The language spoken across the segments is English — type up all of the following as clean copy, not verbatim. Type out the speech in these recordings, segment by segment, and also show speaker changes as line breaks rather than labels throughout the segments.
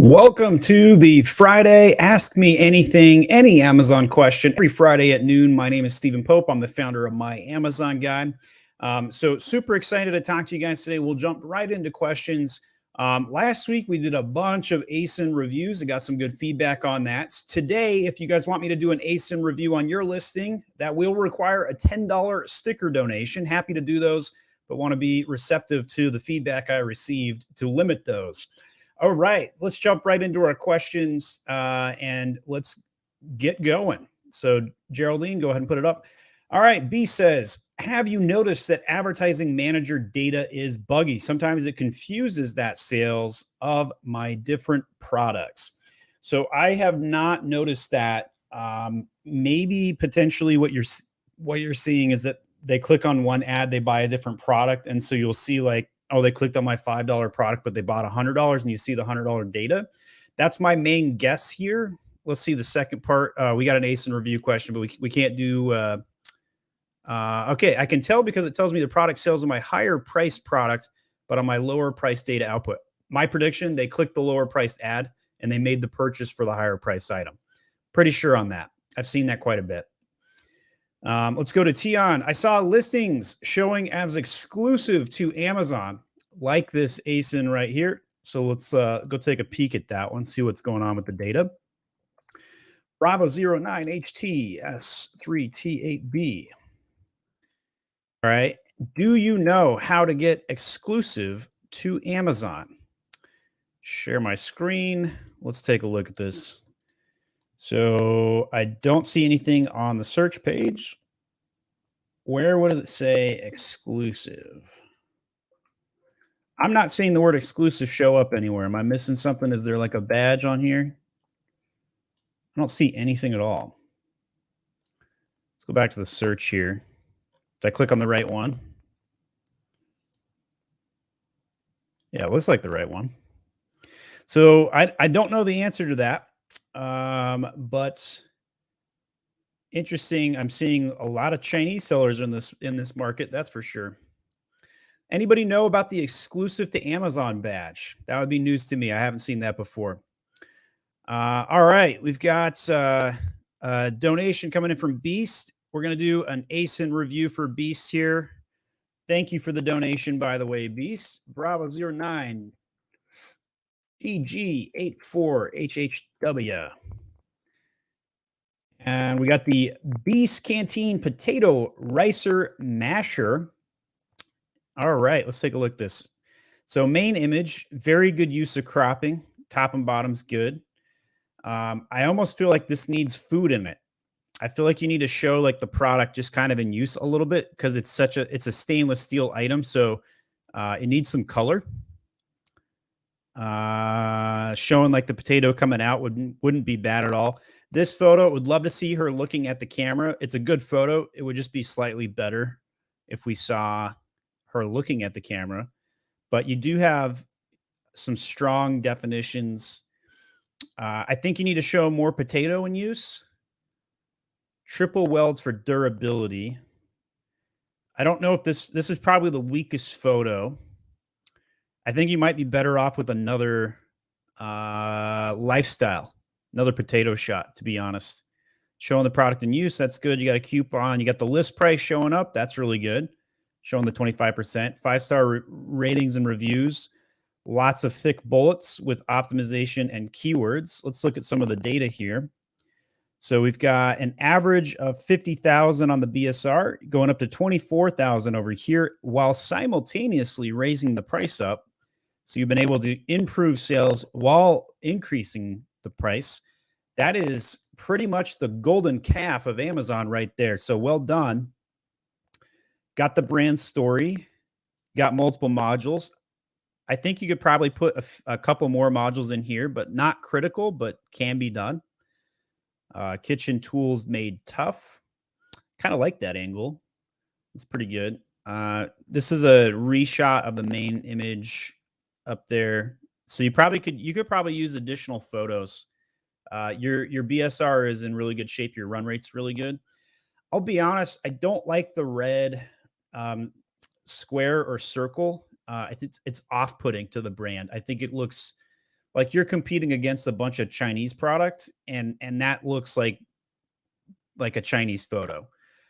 Welcome to the Friday Ask Me Anything, Any Amazon Question. Every Friday at noon. My name is Stephen Pope. I'm the founder of My Amazon Guide. So super excited to talk to you guys today. We'll jump right into questions. Last week, we did a bunch of ASIN reviews. I got some good feedback on that. Today, if you guys want me to do an ASIN review on your listing, that will require a $10 sticker donation. Happy to do those, but want to be receptive to the feedback I received to limit those. All right, let's jump right into our questions and let's get going. So Geraldine, go ahead and put it up. All right, B says, have you noticed that advertising manager data is buggy? Sometimes it confuses that sales of my different products. So I have not noticed that. Maybe potentially what you're seeing is that they click on one ad, they buy a different product, and so you'll see like, oh, they clicked on my $5 product, but they bought $100, and you see the $100 data. That's my main guess here. Let's see the second part. We got an ASIN review question, but we can't do. Okay, I can tell because it tells me the product sells on my higher price product, but on my lower price data output. My prediction, they clicked the lower priced ad and they made the purchase for the higher price item. Pretty sure on that. I've seen that quite a bit. Let's go to Tion. I saw listings showing as exclusive to Amazon, like this ASIN right here. So let's go take a peek at that one, see what's going on with the data. Bravo 09HT S3T8B. All right. Do you know how to get exclusive to Amazon? Share my screen. Let's take a look at this. So I don't see anything on the search page. What does it say exclusive? I'm not seeing the word exclusive show up anywhere. Am I missing something? Is there like a badge on here? I don't see anything at all. Let's go back to the search here. Did I click on the right one? Yeah, it looks like the right one. So I don't know the answer to that. But interesting. I'm seeing a lot of Chinese sellers in this market. That's for sure. Anybody know about the exclusive to Amazon badge? That would be news to me. I haven't seen that before. All right, we've got a donation coming in from Beast. We're going to do an ASIN review for Beast here. Thank you for the donation, by the way, Beast. Bravo 09 GG84HHW. And we got the Beast Canteen Potato Ricer Masher. All right, let's take a look at this. So main image, very good use of cropping. Top and bottom's good. I almost feel like this needs food in it. I feel like you need to show like the product just kind of in use a little bit because it's a stainless steel item. So it needs some color. Showing like the potato coming out wouldn't be bad at all. This photo, would love to see her looking at the camera. It's a good photo. It would just be slightly better if we saw her looking at the camera. But you do have some strong definitions. I think you need to show more potato in use. Triple welds for durability. I don't know if this is probably the weakest photo. I think you might be better off with another lifestyle, another potato shot, to be honest. Showing the product in use, that's good. You got a coupon. You got the list price showing up. That's really good. Showing the 25%. 5-star ratings and reviews. Lots of thick bullets with optimization and keywords. Let's look at some of the data here. So we've got an average of 50,000 on the BSR, going up to 24,000 over here, while simultaneously raising the price up. So you've been able to improve sales while increasing the price. That is pretty much the golden calf of Amazon right there. So well done. Got the brand story. Got multiple modules. I think you could probably put a couple more modules in here, but not critical, but can be done. Kitchen tools made tough. Kind of like that angle. It's pretty good. This is a reshot of the main image up there. So you could probably use additional photos. Your BSR is in really good shape. Your run rate's really good. I'll be honest, I don't like the red square or circle. It's off-putting to the brand. I think it looks like you're competing against a bunch of Chinese products, and that looks like a Chinese photo.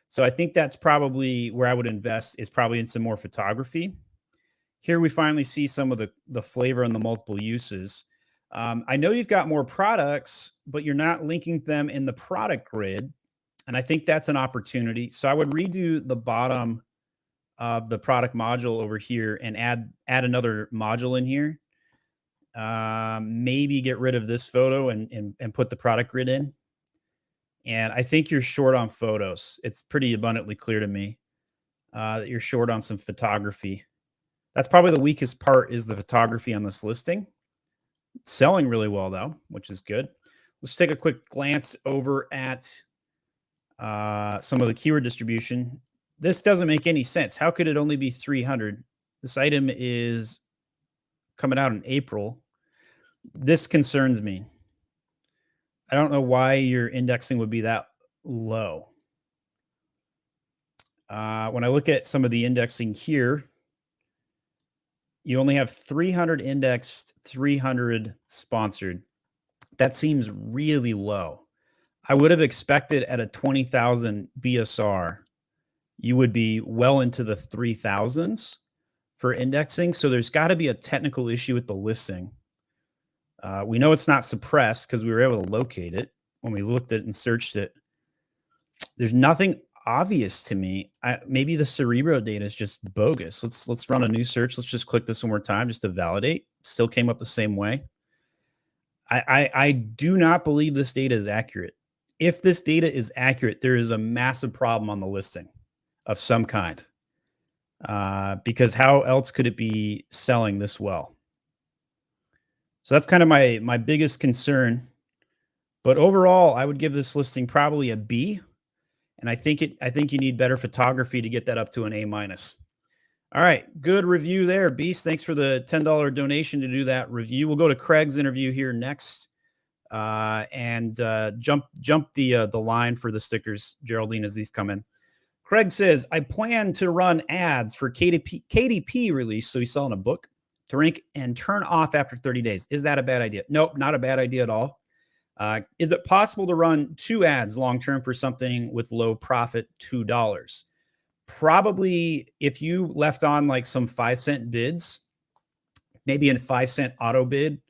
So I think that's probably where I would invest, is probably in some more photography. Here we finally see some of the flavor and the multiple uses. I know you've got more products, but you're not linking them in the product grid. And I think that's an opportunity. So I would redo the bottom of the product module over here and add another module in here. Maybe get rid of this photo and put the product grid in. And I think you're short on photos. It's pretty abundantly clear to me that you're short on some photography. That's probably the weakest part, is the photography on this listing. It's selling really well though, which is good. Let's take a quick glance over at some of the keyword distribution. This doesn't make any sense. How could it only be 300? This item is coming out in April. This concerns me. I don't know why your indexing would be that low. When I look at some of the indexing here, you only have 300 indexed, 300 sponsored. That seems really low. I would have expected at a 20,000 BSR, you would be well into the 3,000s for indexing. So there's got to be a technical issue with the listing. We know it's not suppressed because we were able to locate it when we looked at it and searched it. There's nothing obvious to me. Maybe the Cerebro data is just bogus. Let's run a new search. Let's just click this one more time just to validate. Still came up the same way. I do not believe this data is accurate. If this data is accurate, there is a massive problem on the listing of some kind. Because how else could it be selling this well? So that's kind of my biggest concern. But overall, I would give this listing probably a B. And I think you need better photography to get that up to an A-. All right, good review there, Beast. Thanks for the $10 donation to do that review. We'll go to Craig's interview here next, and jump the line for the stickers, Geraldine, as these come in. Craig says, I plan to run ads for KDP release, so he's selling a book, to rank and turn off after 30 days. Is that a bad idea? Nope, not a bad idea at all. Is it possible to run 2 ads long-term for something with low profit, $2? Probably if you left on like some 5-cent bids, maybe a 5-cent auto bid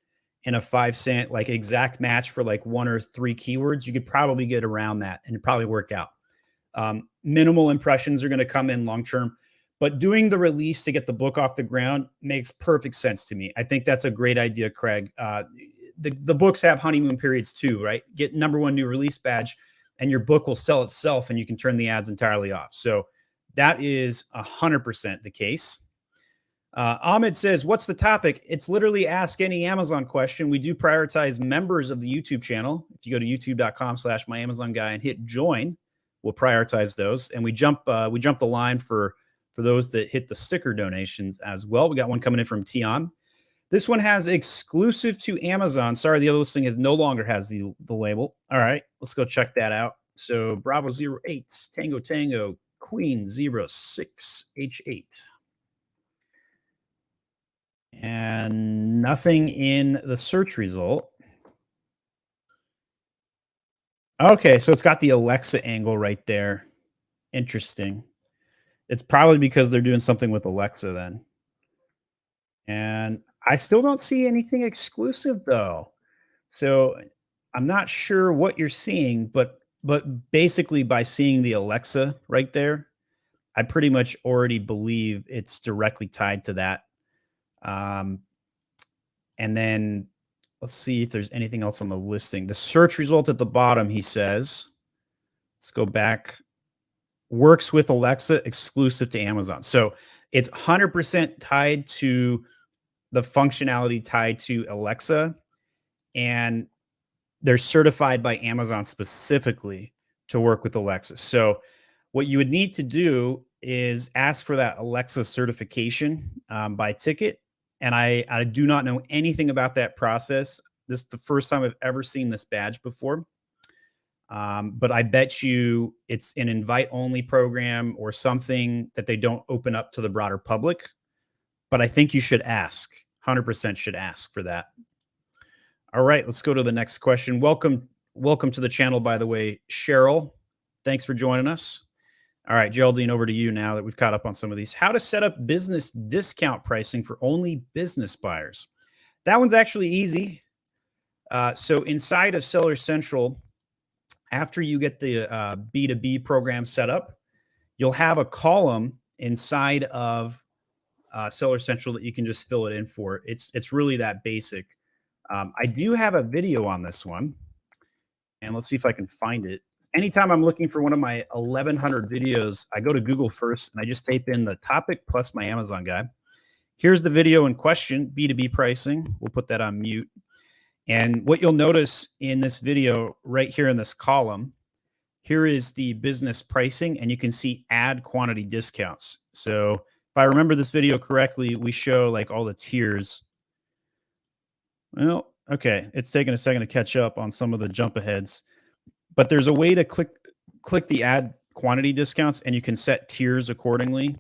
and a 5-cent like exact match for like 1 or 3 keywords, you could probably get around that and it'd probably work out. Minimal impressions are going to come in long-term, but doing the release to get the book off the ground makes perfect sense to me. I think that's a great idea, Craig. The books have honeymoon periods too, right? Get #1 new release badge and your book will sell itself and you can turn the ads entirely off. So that is 100% the case. Ahmed says, what's the topic? It's literally ask any Amazon question. We do prioritize members of the YouTube channel. If you go to youtube.com/myamazonguy and hit join, we'll prioritize those. And we jump the line for those that hit the sticker donations as well. We got one coming in from Tion. This one has exclusive to Amazon. Sorry, the other listing no longer has the label. All right, let's go check that out. So Bravo 08, Tango Tango, Queen 06, H8. And nothing in the search result. Okay, so it's got the Alexa angle right there. Interesting. It's probably because they're doing something with Alexa then. And I still don't see anything exclusive though. So I'm not sure what you're seeing, but basically by seeing the Alexa right there, I pretty much already believe it's directly tied to that. And then let's see if there's anything else on the listing. The search result at the bottom, he says, let's go back, works with Alexa, exclusive to Amazon. So it's 100% tied to the functionality tied to Alexa, and they're certified by Amazon specifically to work with Alexa. So what you would need to do is ask for that Alexa certification by ticket. And I do not know anything about that process. This is the first time I've ever seen this badge before. But I bet you it's an invite-only program or something that they don't open up to the broader public. But I think you should ask. 100% should ask for that. All right, let's go to the next question. Welcome to the channel, by the way, Cheryl. Thanks for joining us. All right, Geraldine, over to you now that we've caught up on some of these. How to set up business discount pricing for only business buyers. That one's actually easy. So inside of Seller Central, after you get the B2B program set up, you'll have a column inside of Seller Central that you can just fill it in for. It's really that basic. I do have a video on this one, and let's see if I can find it. Anytime I'm looking for one of my 1,100 videos, I go to Google first, and I just type in the topic plus my Amazon guy. Here's the video in question, B2B pricing. We'll put that on mute. And what you'll notice in this video right here in this column, here is the business pricing, and you can see add quantity discounts. So if I remember this video correctly, we show like all the tiers. Well, okay, it's taking a second to catch up on some of the jump aheads, but there's a way to click the add quantity discounts, and you can set tiers accordingly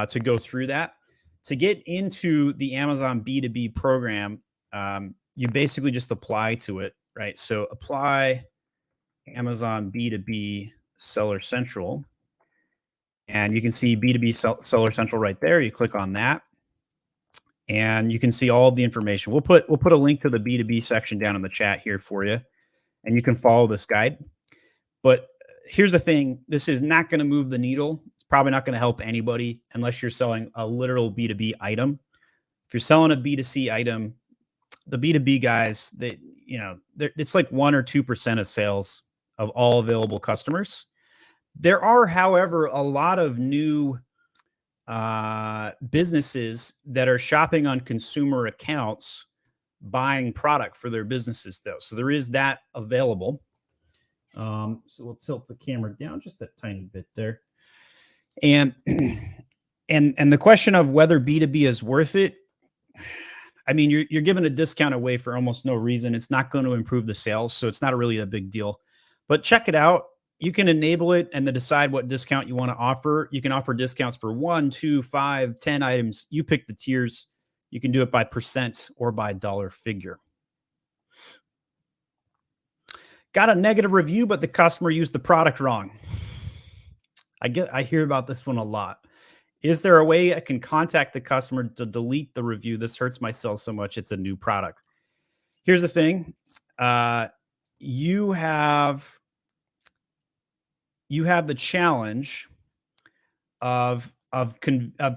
to go through that. To get into the Amazon B2B program, you basically just apply to it, right? So apply Amazon B2B Seller Central, and you can see B2B Seller Central right there. You click on that, and you can see all of the information. We'll put a link to the B2B section down in the chat here for you, and you can follow this guide. But here's the thing. This is not going to move the needle. It's probably not going to help anybody unless you're selling a literal B2B item. If you're selling a B2C item, the B2B guys, it's like 1 or 2% of sales of all available customers. There are, however, a lot of new businesses that are shopping on consumer accounts, buying product for their businesses, though. So there is that available. So we'll tilt the camera down just a tiny bit there. And the question of whether B2B is worth it, I mean, you're giving a discount away for almost no reason. It's not going to improve the sales, so it's not really a big deal. But check it out. You can enable it and then decide what discount you want to offer. You can offer discounts for 1, 2, 5, 10 items. You pick the tiers. You can do it by percent or by dollar figure. Got a negative review, but the customer used the product wrong. I hear about this one a lot. Is there a way I can contact the customer to delete the review? This hurts my sales so much. It's a new product. Here's the thing. You have the challenge of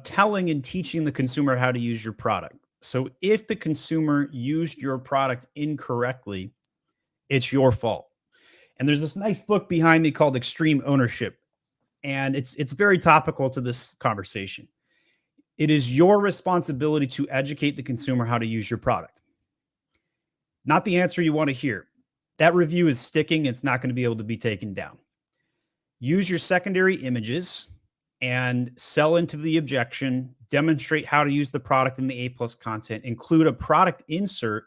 telling and teaching the consumer how to use your product. So if the consumer used your product incorrectly, it's your fault. And there's this nice book behind me called Extreme Ownership. And it's very topical to this conversation. It is your responsibility to educate the consumer how to use your product. Not the answer you want to hear. That review is sticking. It's not going to be able to be taken down. Use your secondary images and sell into the objection. Demonstrate how to use the product in the A+ content. Include a product insert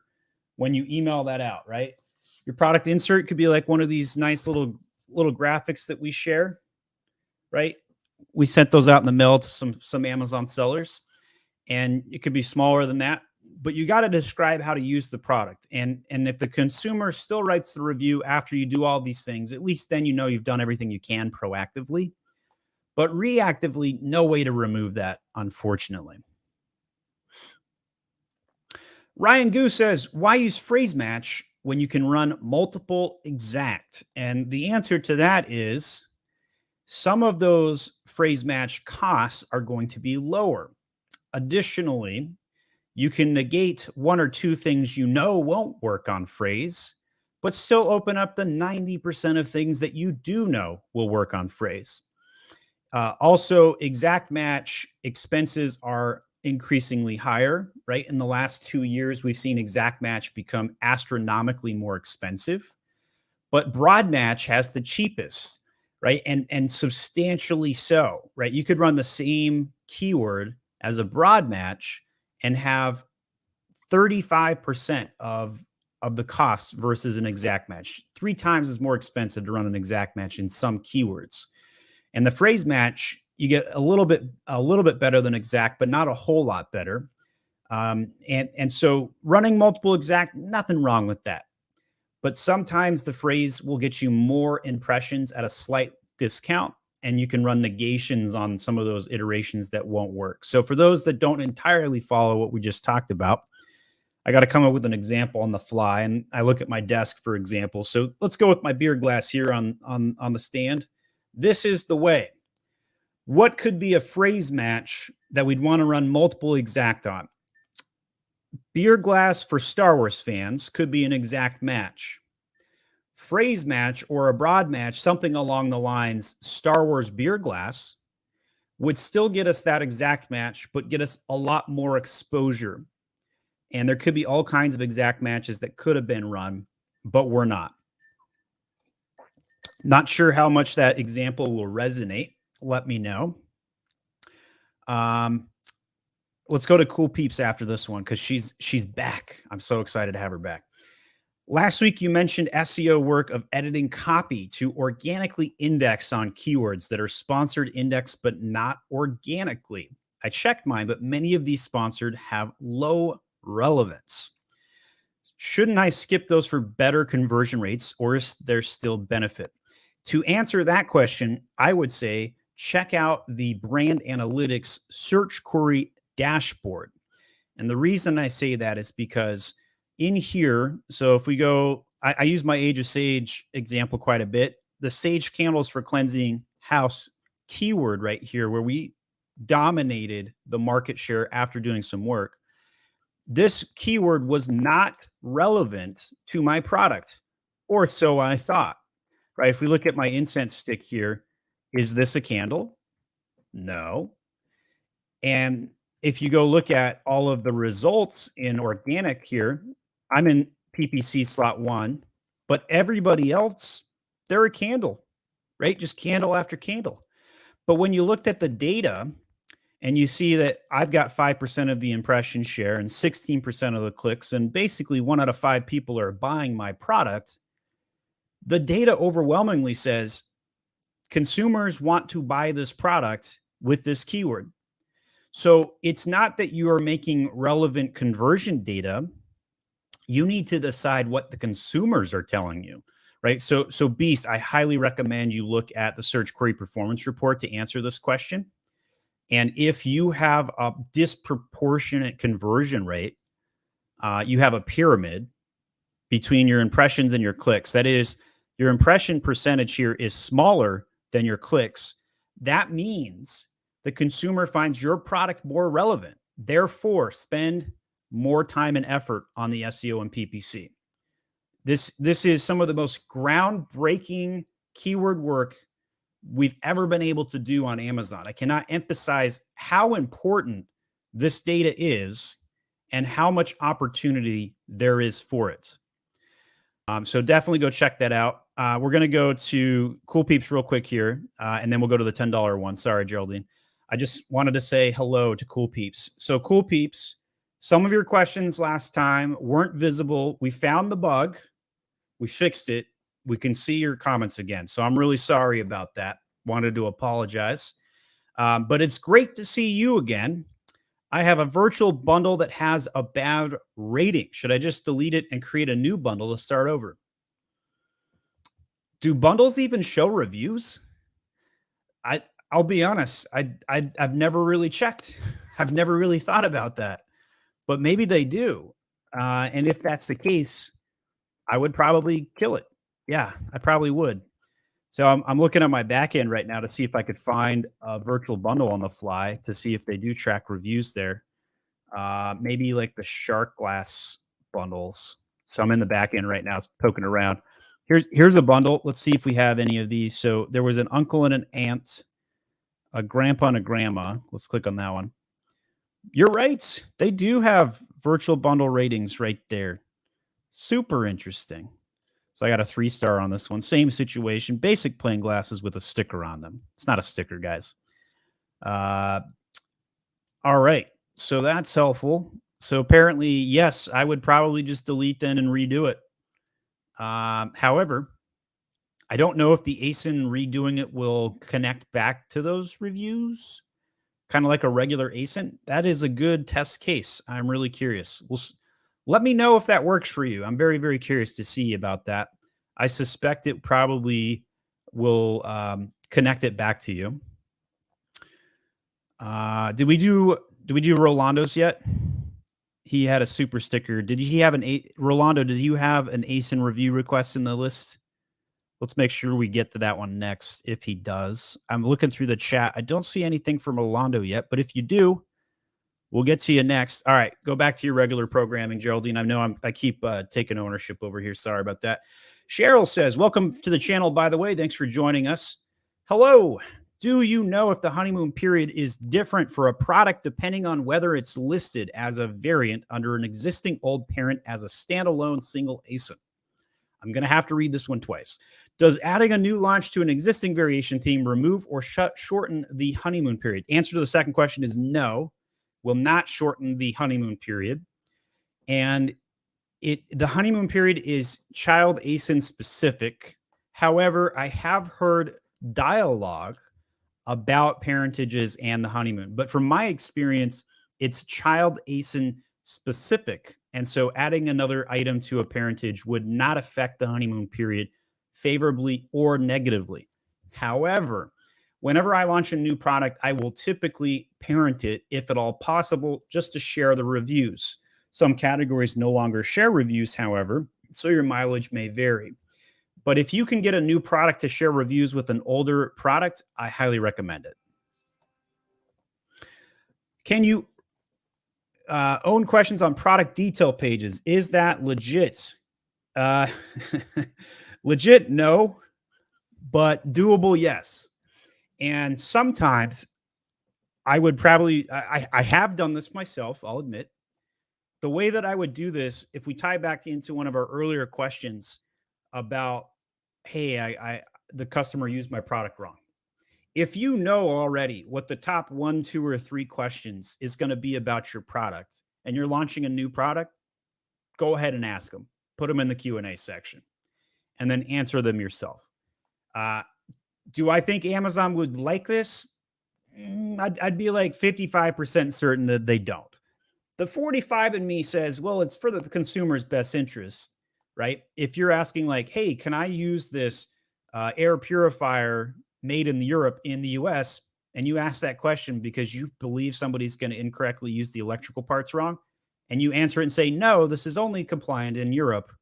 when you email that out, right? Your product insert could be like one of these nice little graphics that we share. Right? We sent those out in the mail to some Amazon sellers, and it could be smaller than that, but you got to describe how to use the product. And if the consumer still writes the review after you do all these things, at least then you know you've done everything you can proactively. But reactively, no way to remove that, unfortunately. Ryan Gu says, why use phrase match when you can run multiple exact? And the answer to that is, some of those phrase match costs are going to be lower. Additionally, you can negate 1 or 2 things you know won't work on phrase, but still open up the 90% of things that you do know will work on phrase. Also, exact match expenses are increasingly higher, right? In the last 2 years, we've seen exact match become astronomically more expensive, but broad match has the cheapest. Right. And substantially so, right? You could run the same keyword as a broad match and have 35% of the cost versus an exact match. 3 times is more expensive to run an exact match in some keywords. And the phrase match, you get a little bit better than exact, but not a whole lot better. And so running multiple exact, nothing wrong with that. But sometimes the phrase will get you more impressions at a slight discount, and you can run negations on some of those iterations that won't work. So for those that don't entirely follow what we just talked about, I got to come up with an example on the fly, and I look at my desk for examples. So let's go with my beer glass here on the stand. This is the way. What could be a phrase match that we'd want to run multiple exact on? Beer glass for Star Wars fans could be an exact match. Phrase match or a broad match, something along the lines Star Wars beer glass, would still get us that exact match, but get us a lot more exposure. And there could be all kinds of exact matches that could have been run, but were not. Not sure how much that example will resonate. Let me know. Let's go to Cool Peeps after this one because she's back. I'm so excited to have her back. Last week, you mentioned SEO work of editing copy to organically index on keywords that are sponsored index, but not organically. I checked mine, but many of these sponsored have low relevance. Shouldn't I skip those for better conversion rates, or is there still benefit? To answer that question, I would say check out the brand analytics search query dashboard. And the reason I say that is because in here, so if we go, I use my Age of Sage example quite a bit. The Sage candles for cleansing house keyword right here, where we dominated the market share after doing some work. This keyword was not relevant to my product, or so I thought, right? If we look at my incense stick here, is this a candle? No. And if you go look at all of the results in organic here, I'm in PPC slot 1, but everybody else, they're a candle, right? Just candle after candle. But when you looked at the data and you see that I've got 5% of the impression share and 16% of the clicks, and basically 1 out of 5 people are buying my product, the data overwhelmingly says consumers want to buy this product with this keyword. So it's not that you are making relevant conversion data. You need to decide what the consumers are telling you, right? So Beast, I highly recommend you look at the search query performance report to answer this question. And if you have a disproportionate conversion rate, you have a pyramid between your impressions and your clicks. That is, your impression percentage here is smaller than your clicks. That means the consumer finds your product more relevant. Therefore, spend more time and effort on the SEO and PPC. This is some of the most groundbreaking keyword work we've ever been able to do on Amazon. I cannot emphasize how important this data is and how much opportunity there is for it. So definitely go check that out. We're going to go to Cool Peeps real quick here, and then we'll go to the $10 one. Sorry, Geraldine. I just wanted to say hello to Cool Peeps. So Cool Peeps, some of your questions last time weren't visible. We found the bug. We fixed it. We can see your comments again. So I'm really sorry about that. Wanted to apologize. But it's great to see you again. I have a virtual bundle that has a bad rating. Should I just delete it and create a new bundle to start over? Do bundles even show reviews? I'll be honest. I've never really checked. I've never really thought about that, but maybe they do. And if that's the case, I would probably kill it. Yeah, I probably would. So I'm looking at my back end right now to see if I could find a virtual bundle on the fly to see if they do track reviews there. Maybe like the shark glass bundles. So I'm in the back end right now, poking around. Here's a bundle. Let's see if we have any of these. So there was an uncle and an aunt, a grandpa and a grandma. Let's click on that one. You're right. They do have virtual bundle ratings right there. Super interesting. So I got a 3-star on this one. Same situation. Basic plain glasses with a sticker on them. It's not a sticker, guys. All right. So that's helpful. So apparently, yes, I would probably just delete then and redo it. However, I don't know if the ASIN redoing it will connect back to those reviews. kind of like a regular ASIN, that is a good test case. I'm really curious. Let me know if that works for you. I'm very, very curious to see about that. I suspect it probably will connect it back to you. Did we do Rolando's yet? He had a super sticker. Did he have Rolando, did you have an ASIN review request in the list? Let's make sure we get to that one next if he does. I'm looking through the chat. I don't see anything from Rolando yet, but if you do, we'll get to you next. All right, go back to your regular programming, Geraldine. I know I keep taking ownership over here. Sorry about that. Cheryl says, welcome to the channel, by the way. Thanks for joining us. Hello. Do you know if the honeymoon period is different for a product depending on whether it's listed as a variant under an existing old parent as a standalone single ASIN? I'm going to have to read this one twice. Does adding a new launch to an existing variation theme remove or shorten the honeymoon period? Answer to the second question is no, will not shorten the honeymoon period. And the honeymoon period is child ASIN specific. However, I have heard dialogue about parentages and the honeymoon. But from my experience, it's child ASIN specific. And so adding another item to a parentage would not affect the honeymoon period favorably or negatively. However, whenever I launch a new product, I will typically parent it, if at all possible, just to share the reviews. Some categories no longer share reviews, however, so your mileage may vary. But if you can get a new product to share reviews with an older product, I highly recommend it. Can you own questions on product detail pages? Is that legit? Legit, no, but doable, yes. And sometimes I would probably, I have done this myself, I'll admit. The way that I would do this, if we tie back into one of our earlier questions about, hey, the customer used my product wrong. If you know already what the top 1, 2, or 3 questions is going to be about your product and you're launching a new product, go ahead and ask them. Put them in the Q&A section and then answer them yourself. Do I think Amazon would like this? I'd be like 55% certain that they don't. The 45 in me says, well, it's for the consumer's best interest, right? If you're asking like, hey, can I use this air purifier made in Europe in the US? And you ask that question because you believe somebody's going to incorrectly use the electrical parts wrong, and you answer it and say, no, this is only compliant in Europe,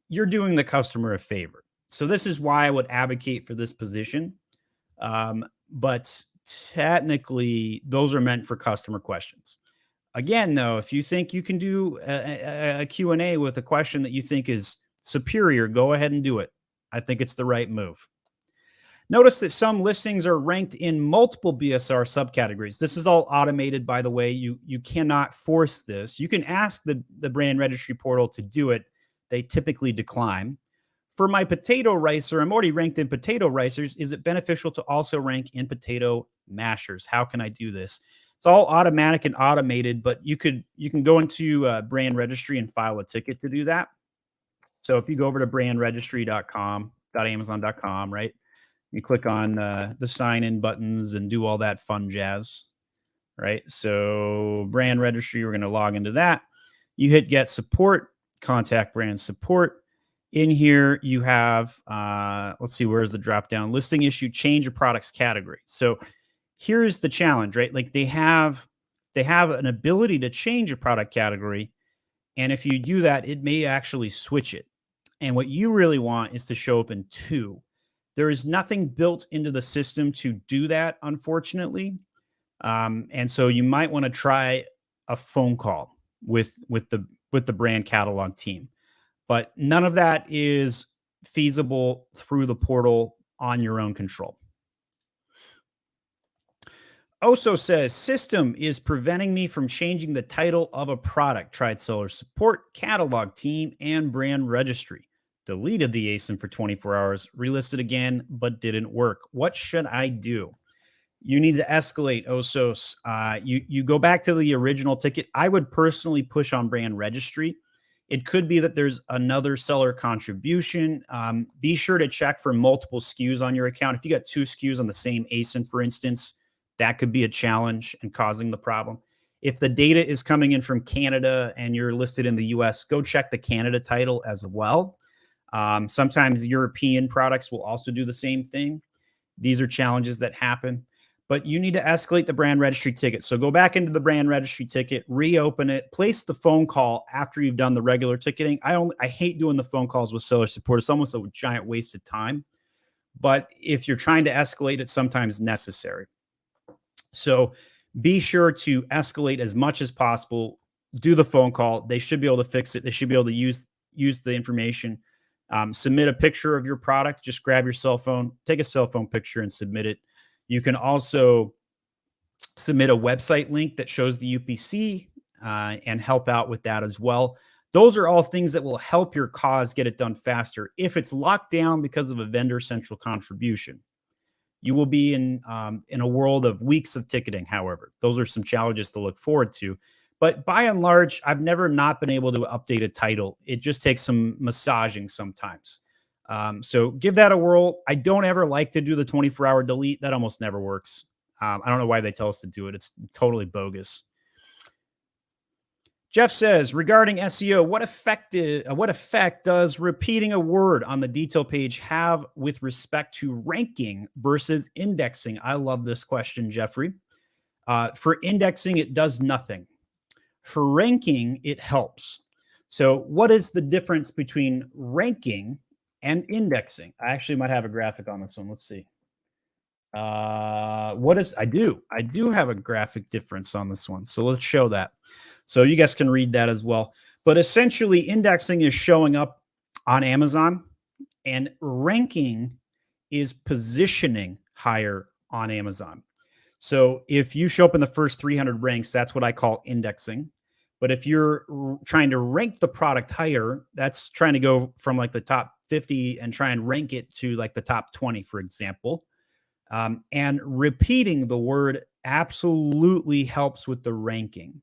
you're doing the customer a favor. So this is why I would advocate for this position. But technically, those are meant for customer questions. Again, though, if you think you can do a Q&A with a question that you think is superior, go ahead and do it. I think it's the right move. Notice that some listings are ranked in multiple BSR subcategories. This is all automated, by the way. You cannot force this. You can ask the brand registry portal to do it. They typically decline. For my potato ricer, I'm already ranked in potato ricers. Is it beneficial to also rank in potato mashers? How can I do this? It's all automatic and automated, but you can go into brand registry and file a ticket to do that. So if you go over to brandregistry.com.amazon.com, right? You click on the sign-in buttons and do all that fun jazz, right? So brand registry, we're going to log into that. You hit get support, contact brand support. In here, you have, let's see, where's the drop down? Listing issue, change a product's category. So here's the challenge, right? Like they have an ability to change a product category. And if you do that, it may actually switch it. And what you really want is to show up in 2. There is nothing built into the system to do that, unfortunately. And so you might want to try a phone call with the brand catalog team. But none of that is feasible through the portal on your own control. Oso says, system is preventing me from changing the title of a product. Tried seller support, catalog team, and brand registry. Deleted the ASIN for 24 hours, relisted again, but didn't work. What should I do? You need to escalate, Osos. You go back to the original ticket. I would personally push on brand registry. It could be that there's another seller contribution. Be sure to check for multiple SKUs on your account. If you got 2 SKUs on the same ASIN, for instance, That could be a challenge and causing the problem. If the data is coming in from Canada and you're listed in the US, go check the Canada title as well. Sometimes European products will also do the same thing. These are challenges that happen, but you need to escalate the brand registry ticket. So go back into the brand registry ticket, reopen it, place the phone call after you've done the regular ticketing. I hate doing the phone calls with seller support. It's almost a giant waste of time. But if you're trying to escalate, it's sometimes necessary. So be sure to escalate as much as possible. Do the phone call. They should be able to fix it. They should be able to use the information. Submit a picture of your product. Just grab your cell phone, take a cell phone picture and submit it. You can also submit a website link that shows the UPC and help out with that as well. Those are all things that will help your cause get it done faster. If it's locked down because of a vendor central contribution, you will be in a world of weeks of ticketing. However, those are some challenges to look forward to. But by and large, I've never not been able to update a title. It just takes some massaging sometimes. So give that a whirl. I don't ever like to do the 24-hour delete. That almost never works. I don't know why they tell us to do it. It's totally bogus. Jeff says, regarding SEO, what effect does repeating a word on the detail page have with respect to ranking versus indexing? I love this question, Jeffrey. For indexing, it does nothing. For ranking, it helps. So what is the difference between ranking and indexing? I actually might have a graphic on this one. Let's see. I do have a graphic difference on this one. So let's show that. So you guys can read that as well. But essentially, indexing is showing up on Amazon, and ranking is positioning higher on Amazon. So if you show up in the first 300 ranks, that's what I call indexing. But if you're trying to rank the product higher, that's trying to go from like the top 50 and try and rank it to like the top 20, for example. And repeating the word absolutely helps with the ranking.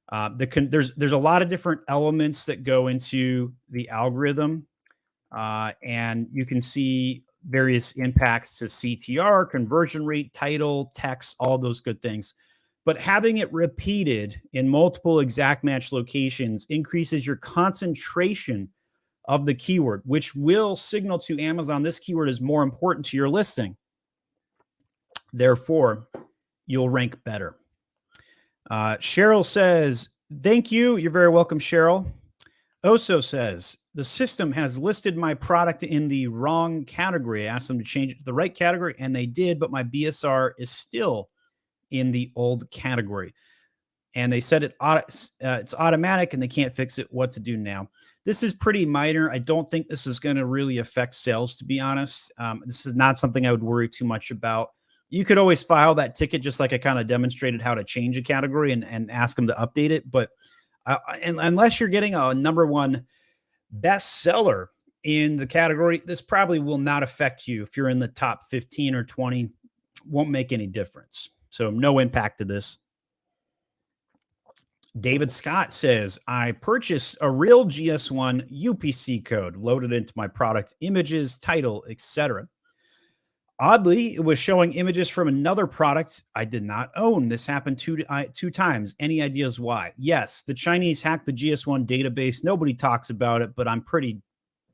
There's a lot of different elements that go into the algorithm, and you can see various impacts to CTR, conversion rate, title, text, all those good things. But having it repeated in multiple exact match locations increases your concentration of the keyword, which will signal to Amazon this keyword is more important to your listing. Therefore, you'll rank better. Cheryl says, thank you. You're very welcome, Cheryl. Oso says, the system has listed my product in the wrong category. I asked them to change it to the right category, and they did, but my BSR is still in the old category. And they said it's automatic and they can't fix it. What to do now? This is pretty minor. I don't think this is going to really affect sales, to be honest. This is not something I would worry too much about. You could always file that ticket, just like I kind of demonstrated how to change a category and ask them to update it. But unless you're getting a #1 bestseller in the category, this probably will not affect you. If you're in the top 15 or 20, won't make any difference. So no impact to this. David Scott says, I purchased a real GS1 UPC code, loaded into my product images, title, etc. Oddly, it was showing images from another product I did not own. This happened two times. Any ideas why? Yes, the Chinese hacked the GS1 database. Nobody talks about it, but I'm pretty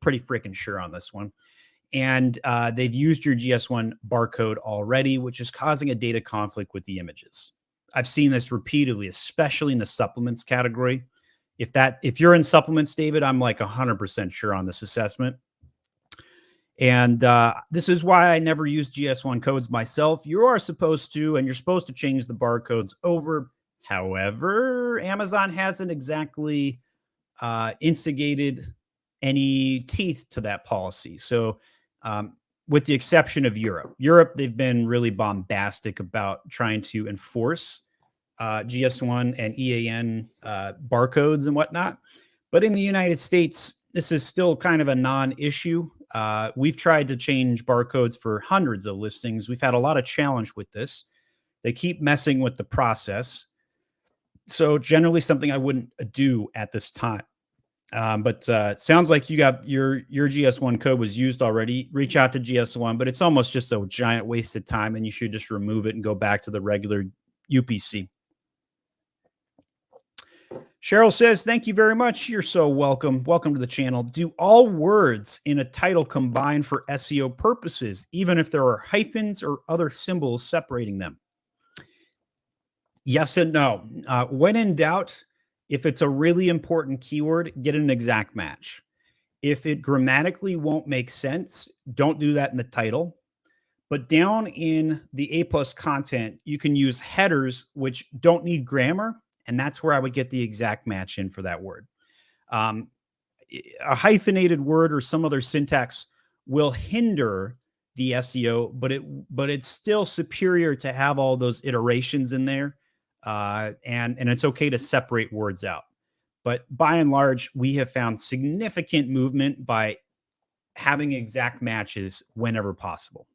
freaking sure on this one. And they've used your GS1 barcode already, which is causing a data conflict with the images. I've seen this repeatedly, especially in the supplements category. If you're in supplements, David, I'm like 100% sure on this assessment. And this is why I never use GS1 codes myself. You are supposed to, and you're supposed to change the barcodes over. However, Amazon hasn't exactly instigated any teeth to that policy. So with the exception of Europe, they've been really bombastic about trying to enforce GS1 and EAN barcodes and whatnot. But in the United States, this is still kind of a non-issue. We've tried to change barcodes for hundreds of listings. We've had a lot of challenge with this. They keep messing with the process. So generally something I wouldn't do at this time. But it sounds like you got your GS1 code was used already. Reach out to GS1, but it's almost just a giant waste of time, and you should just remove it and go back to the regular UPC. Cheryl says, thank you very much. You're so welcome. Welcome to the channel. Do all words in a title combine for SEO purposes, even if there are hyphens or other symbols separating them? Yes and no. When in doubt, if it's a really important keyword, get an exact match. If it grammatically won't make sense, don't do that in the title. But down in the A+ content, you can use headers, which don't need grammar. And that's where I would get the exact match in for that word. A hyphenated word or some other syntax will hinder the SEO, but it's still superior to have all those iterations in there. And it's okay to separate words out. But by and large, we have found significant movement by having exact matches whenever possible.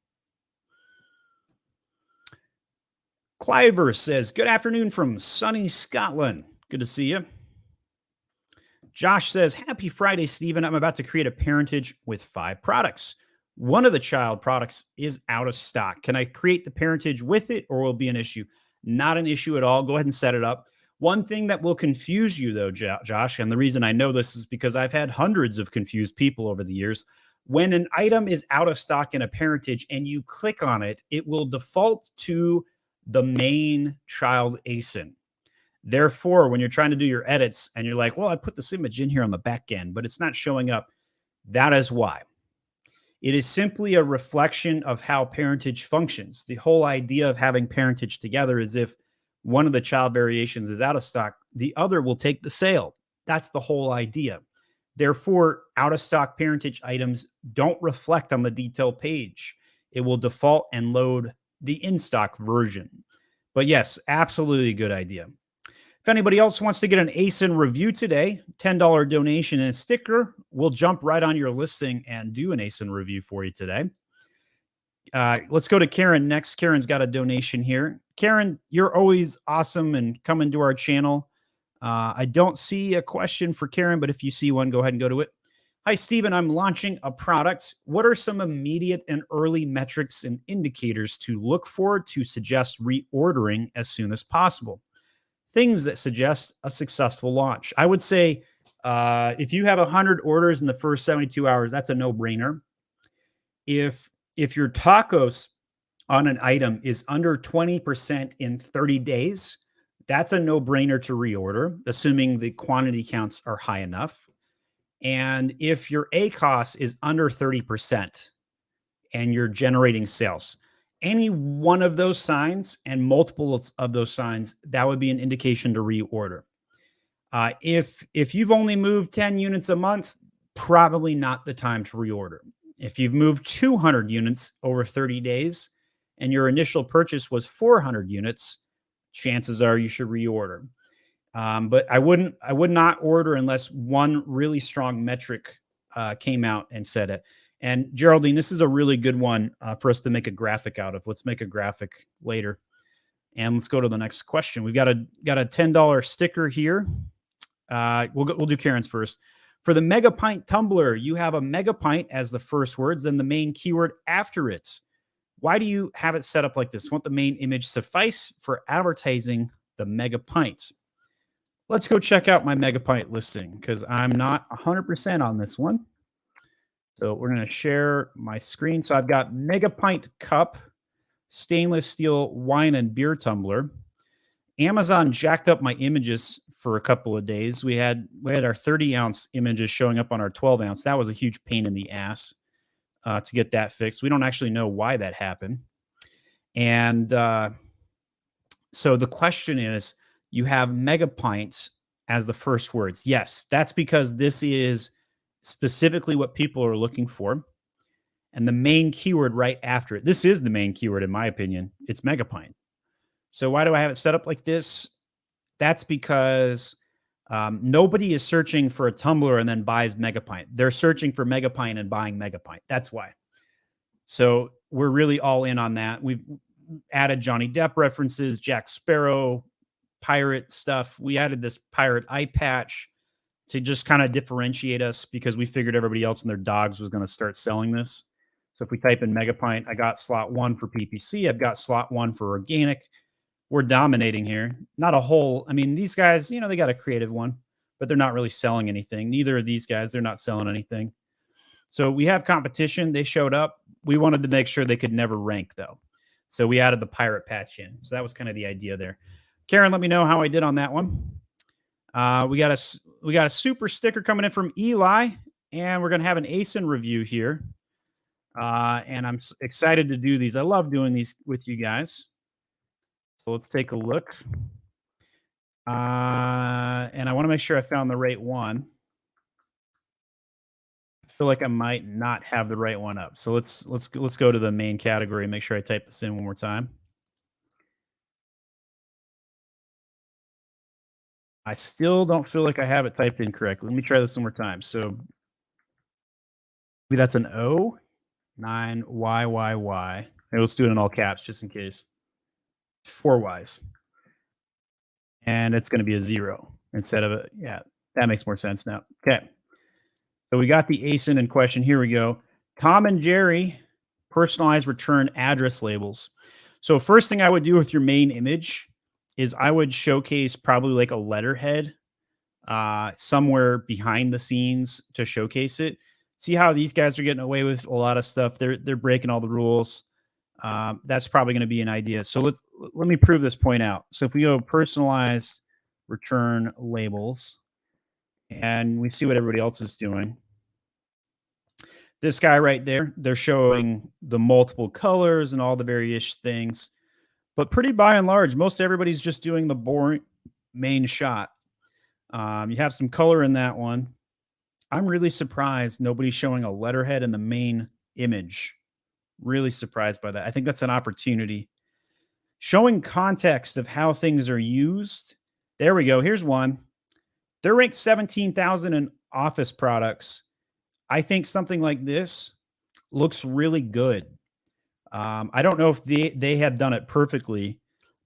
Cliver says, good afternoon from sunny Scotland. Good to see you. Josh says, happy Friday, Stephen. I'm about to create a parentage with 5 products. One of the child products is out of stock. Can I create the parentage with it, or will it be an issue? Not an issue at all. Go ahead and set it up. One thing that will confuse you, though, Josh, and the reason I know this is because I've had hundreds of confused people over the years. When an item is out of stock in a parentage and you click on it, it will default to the main child ASIN. Therefore, when you're trying to do your edits and you're like, well, I put this image in here on the back end, but it's not showing up, that is why. It is simply a reflection of how parentage functions. The whole idea of having parentage together is if one of the child variations is out of stock, the other will take the sale. That's the whole idea. Therefore, out of stock parentage items don't reflect on the detail page. It will default and load the in-stock version. But yes, absolutely a good idea. If anybody else wants to get an ASIN review today, $10 donation and a sticker, we'll jump right on your listing and do an ASIN review for you today. Let's go to Karen next. Karen's got a donation here. Karen, you're always awesome and coming to our channel. I don't see a question for Karen, but if you see one, go ahead and go to it. Hi, Stephen. I'm launching a product. What are some immediate and early metrics and indicators to look for to suggest reordering as soon as possible? Things that suggest a successful launch. I would say if you have 100 orders in the first 72 hours, that's a no-brainer. If your tacos on an item is under 20% in 30 days, that's a no-brainer to reorder, assuming the quantity counts are high enough. And if your ACOS is under 30% and you're generating sales, any one of those signs and multiples of those signs, that would be an indication to reorder. If you've only moved 10 units a month, probably not the time to reorder. If you've moved 200 units over 30 days and your initial purchase was 400 units, chances are you should reorder. But I would not order unless one really strong metric came out and said it. And Geraldine, this is a really good one for us to make a graphic out of. Let's make a graphic later. And let's go to the next question. We've got a $10 sticker here. We'll do Karen's first. For the Mega Pint tumbler, you have a Mega Pint as the first words, then the main keyword after it. Why do you have it set up like this? Won't the main image suffice for advertising the Mega Pint? Let's go check out my Mega Pint listing because I'm not 100% on this one. So we're going to share my screen. So I've got Mega Pint cup, stainless steel wine and beer tumbler. Amazon jacked up my images for a couple of days. We had our 30-ounce images showing up on our 12-ounce. That was a huge pain in the ass to get that fixed. We don't actually know why that happened. And so the question is, you have Mega Pints as the first words. Yes, that's because this is specifically what people are looking for. And the main keyword right after it. This is the main keyword, in my opinion. It's Mega Pint. So why do I have it set up like this? That's because nobody is searching for a tumbler and then buys Mega Pint. They're searching for Mega Pint and buying Mega Pint. That's why. So we're really all in on that. We've added Johnny Depp references, Jack Sparrow, pirate stuff. We added this pirate eye patch. to just kind of differentiate us because we figured everybody else and their dogs was going to start selling this. So if we type in Mega Pint, I got slot 1 for PPC. I've got slot 1 for organic. We're dominating here. Not a whole, I mean, these guys, you know, they got a creative one, but they're not really selling anything. Neither of these guys, they're not selling anything. So we have competition. They showed up. We wanted to make sure they could never rank, though. So we added the pirate patch in. So that was kind of the idea there. Karen, let me know how I did on that one. We got a super sticker coming in from Eli, and we're going to have an ASIN review here. And I'm excited to do these. I love doing these with you guys. So let's take a look. And I want to make sure I found the right one. I feel like I might not have the right one up. So let's go to the main category and make sure I type this in one more time. I still don't feel like I have it typed in correctly. Let me try this one more time. So maybe that's an O, 9YYY. Hey, let's do it in all caps just in case. 4 Ys. And it's going to be a 0 instead of a, yeah, that makes more sense now. Okay. So we got the ASIN in question. Here we go. Tom and Jerry personalized return address labels. So first thing I would do with your main image is I would showcase probably like a letterhead somewhere behind the scenes to showcase it. See how these guys are getting away with a lot of stuff. They're breaking all the rules. That's probably going to be an idea. So let me prove this point out. So if we go personalize return labels and we see what everybody else is doing. This guy right there, they're showing the multiple colors and all the various things. But pretty by and large, most everybody's just doing the boring main shot. You have some color in that one. I'm really surprised nobody's showing a letterhead in the main image. Really surprised by that. I think that's an opportunity. Showing context of how things are used. There we go. Here's one. They're ranked 17,000 in office products. I think something like this looks really good. I don't know if they have done it perfectly,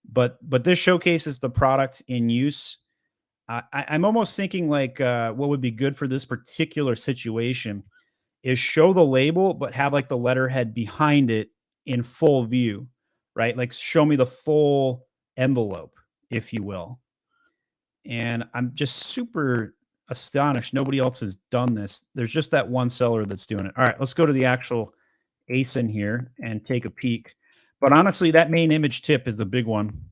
but this showcases the product in use. I'm almost thinking like what would be good for this particular situation is show the label, but have like the letterhead behind it in full view, right? Like show me the full envelope, if you will. And I'm just super astonished nobody else has done this. There's just that one seller that's doing it. All right, let's go to the actual ASIN here and take a peek. But honestly, that main image tip is a big one.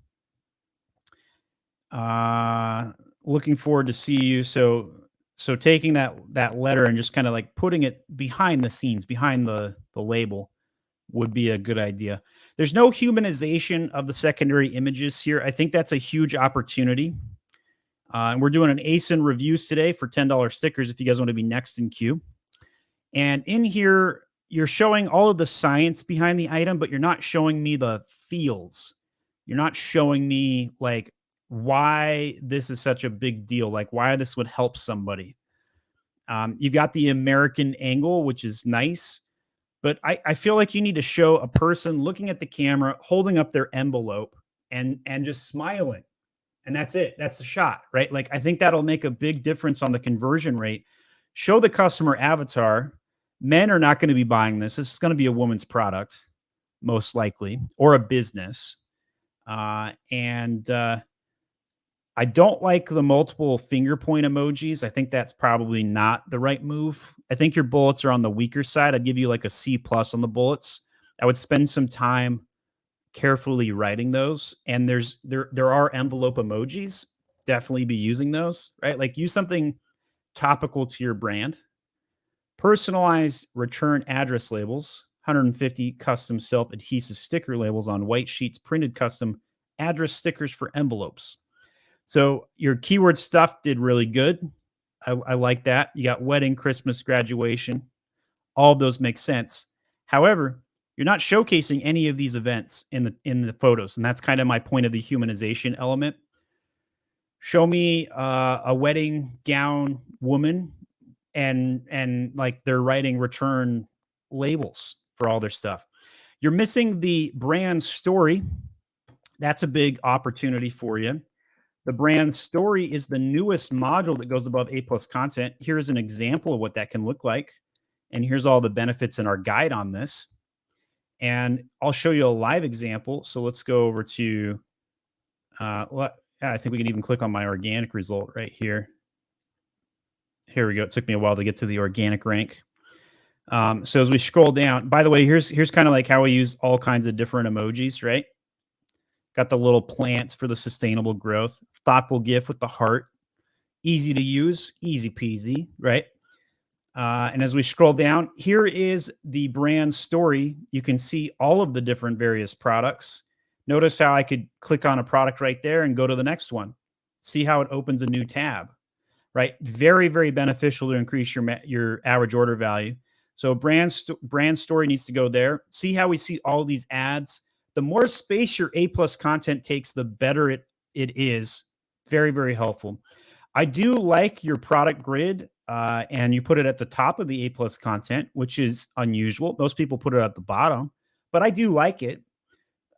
Looking forward to see you. So taking that letter and just kind of like putting it behind the scenes, behind the label would be a good idea. There's no humanization of the secondary images here. I think that's a huge opportunity. And we're doing an ASIN reviews today for $10 stickers if you guys want to be next in queue. And in here, you're showing all of the science behind the item, but you're not showing me the fields. You're not showing me like why this is such a big deal, like why this would help somebody. You got the American angle, which is nice, but I feel like you need to show a person looking at the camera, holding up their envelope and just smiling. And that's it. That's the shot, right? Like, I think that'll make a big difference on the conversion rate. Show the customer avatar. Men are not going to be buying this. This is going to be a woman's product, most likely, or a business. I don't like the multiple finger point emojis. I think that's probably not the right move. I think your bullets are on the weaker side. I'd give you like a C+ on the bullets. I would spend some time carefully writing those. And there are envelope emojis. Definitely be using those, right? Like use something topical to your brand. Personalized return address labels, 150 custom self-adhesive sticker labels on white sheets, printed custom address stickers for envelopes. So your keyword stuff did really good. I like that. You got wedding, Christmas, graduation. All of those make sense. However, you're not showcasing any of these events in the photos, and that's kind of my point of the humanization element. Show me a wedding gown woman, and like they're writing return labels for all their stuff. You're missing the brand story. That's a big opportunity for you. The brand story is the newest module that goes above A+ content. Here's an example of what that can look like. And here's all the benefits in our guide on this. And I'll show you a live example. So let's go over to, I think we can even click on my organic result right here. Here we go. It took me a while to get to the organic rank. So as we scroll down, by the way, here's kind of like how we use all kinds of different emojis, right? Got the little plants for the sustainable growth, thoughtful gift with the heart, easy to use, easy peasy, right? And as we scroll down, here is the brand story. You can see all of the different various products. Notice how I could click on a product right there and go to the next one. See how it opens a new tab, right? Very, very beneficial to increase your average order value. So brand story needs to go there. See how we see all these ads. The more space your A+ content takes, the better it is. Very, very helpful. I do like your product grid, and you put it at the top of the A+ content, which is unusual. Most people put it at the bottom, but I do like it.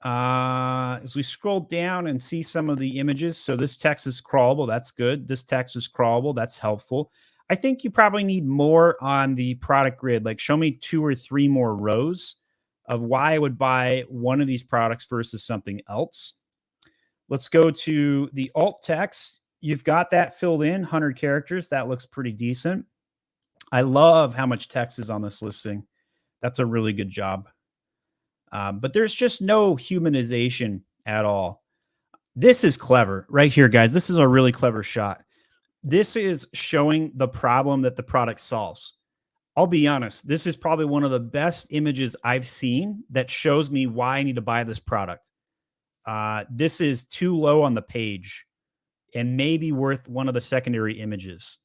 As we scroll down and see some of the images, so this text is crawlable. That's good. This text is crawlable. That's helpful. I think you probably need more on the product grid. Like show me 2 or 3 more rows of why I would buy one of these products versus something else. Let's go to the alt text. You've got that filled in, 100 characters. That looks pretty decent. I love how much text is on this listing. That's a really good job. But there's just no humanization at all. This is clever right here, guys. This is a really clever shot. This is showing the problem that the product solves. I'll be honest, this is probably one of the best images I've seen that shows me why I need to buy this product. This is too low on the page and maybe worth one of the secondary images,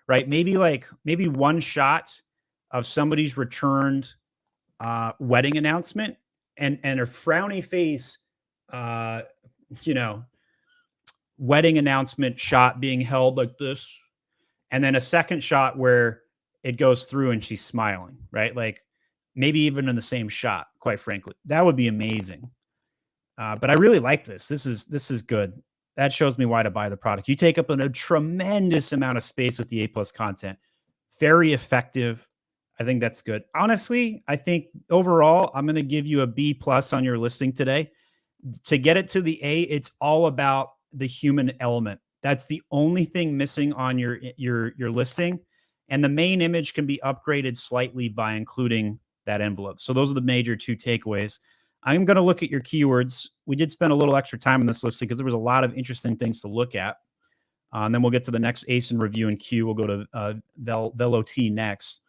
right? Maybe one shot of somebody's returned wedding announcement and a frowny face, wedding announcement shot being held like this. And then a second shot where it goes through and she's smiling, right? Like maybe even in the same shot, quite frankly. That would be amazing. But I really like this. This is good. That shows me why to buy the product. You take up a tremendous amount of space with the A+ content. Very effective. I think that's good. Honestly, I think overall, I'm going to give you a B+ on your listing today. To get it to the A, it's all about the human element. That's the only thing missing on your listing. And the main image can be upgraded slightly by including that envelope. So those are the major 2 takeaways. I'm going to look at your keywords. We did spend a little extra time on this listing because there was a lot of interesting things to look at. And then we'll get to the next ASIN review and Q. We'll go to VeloT next.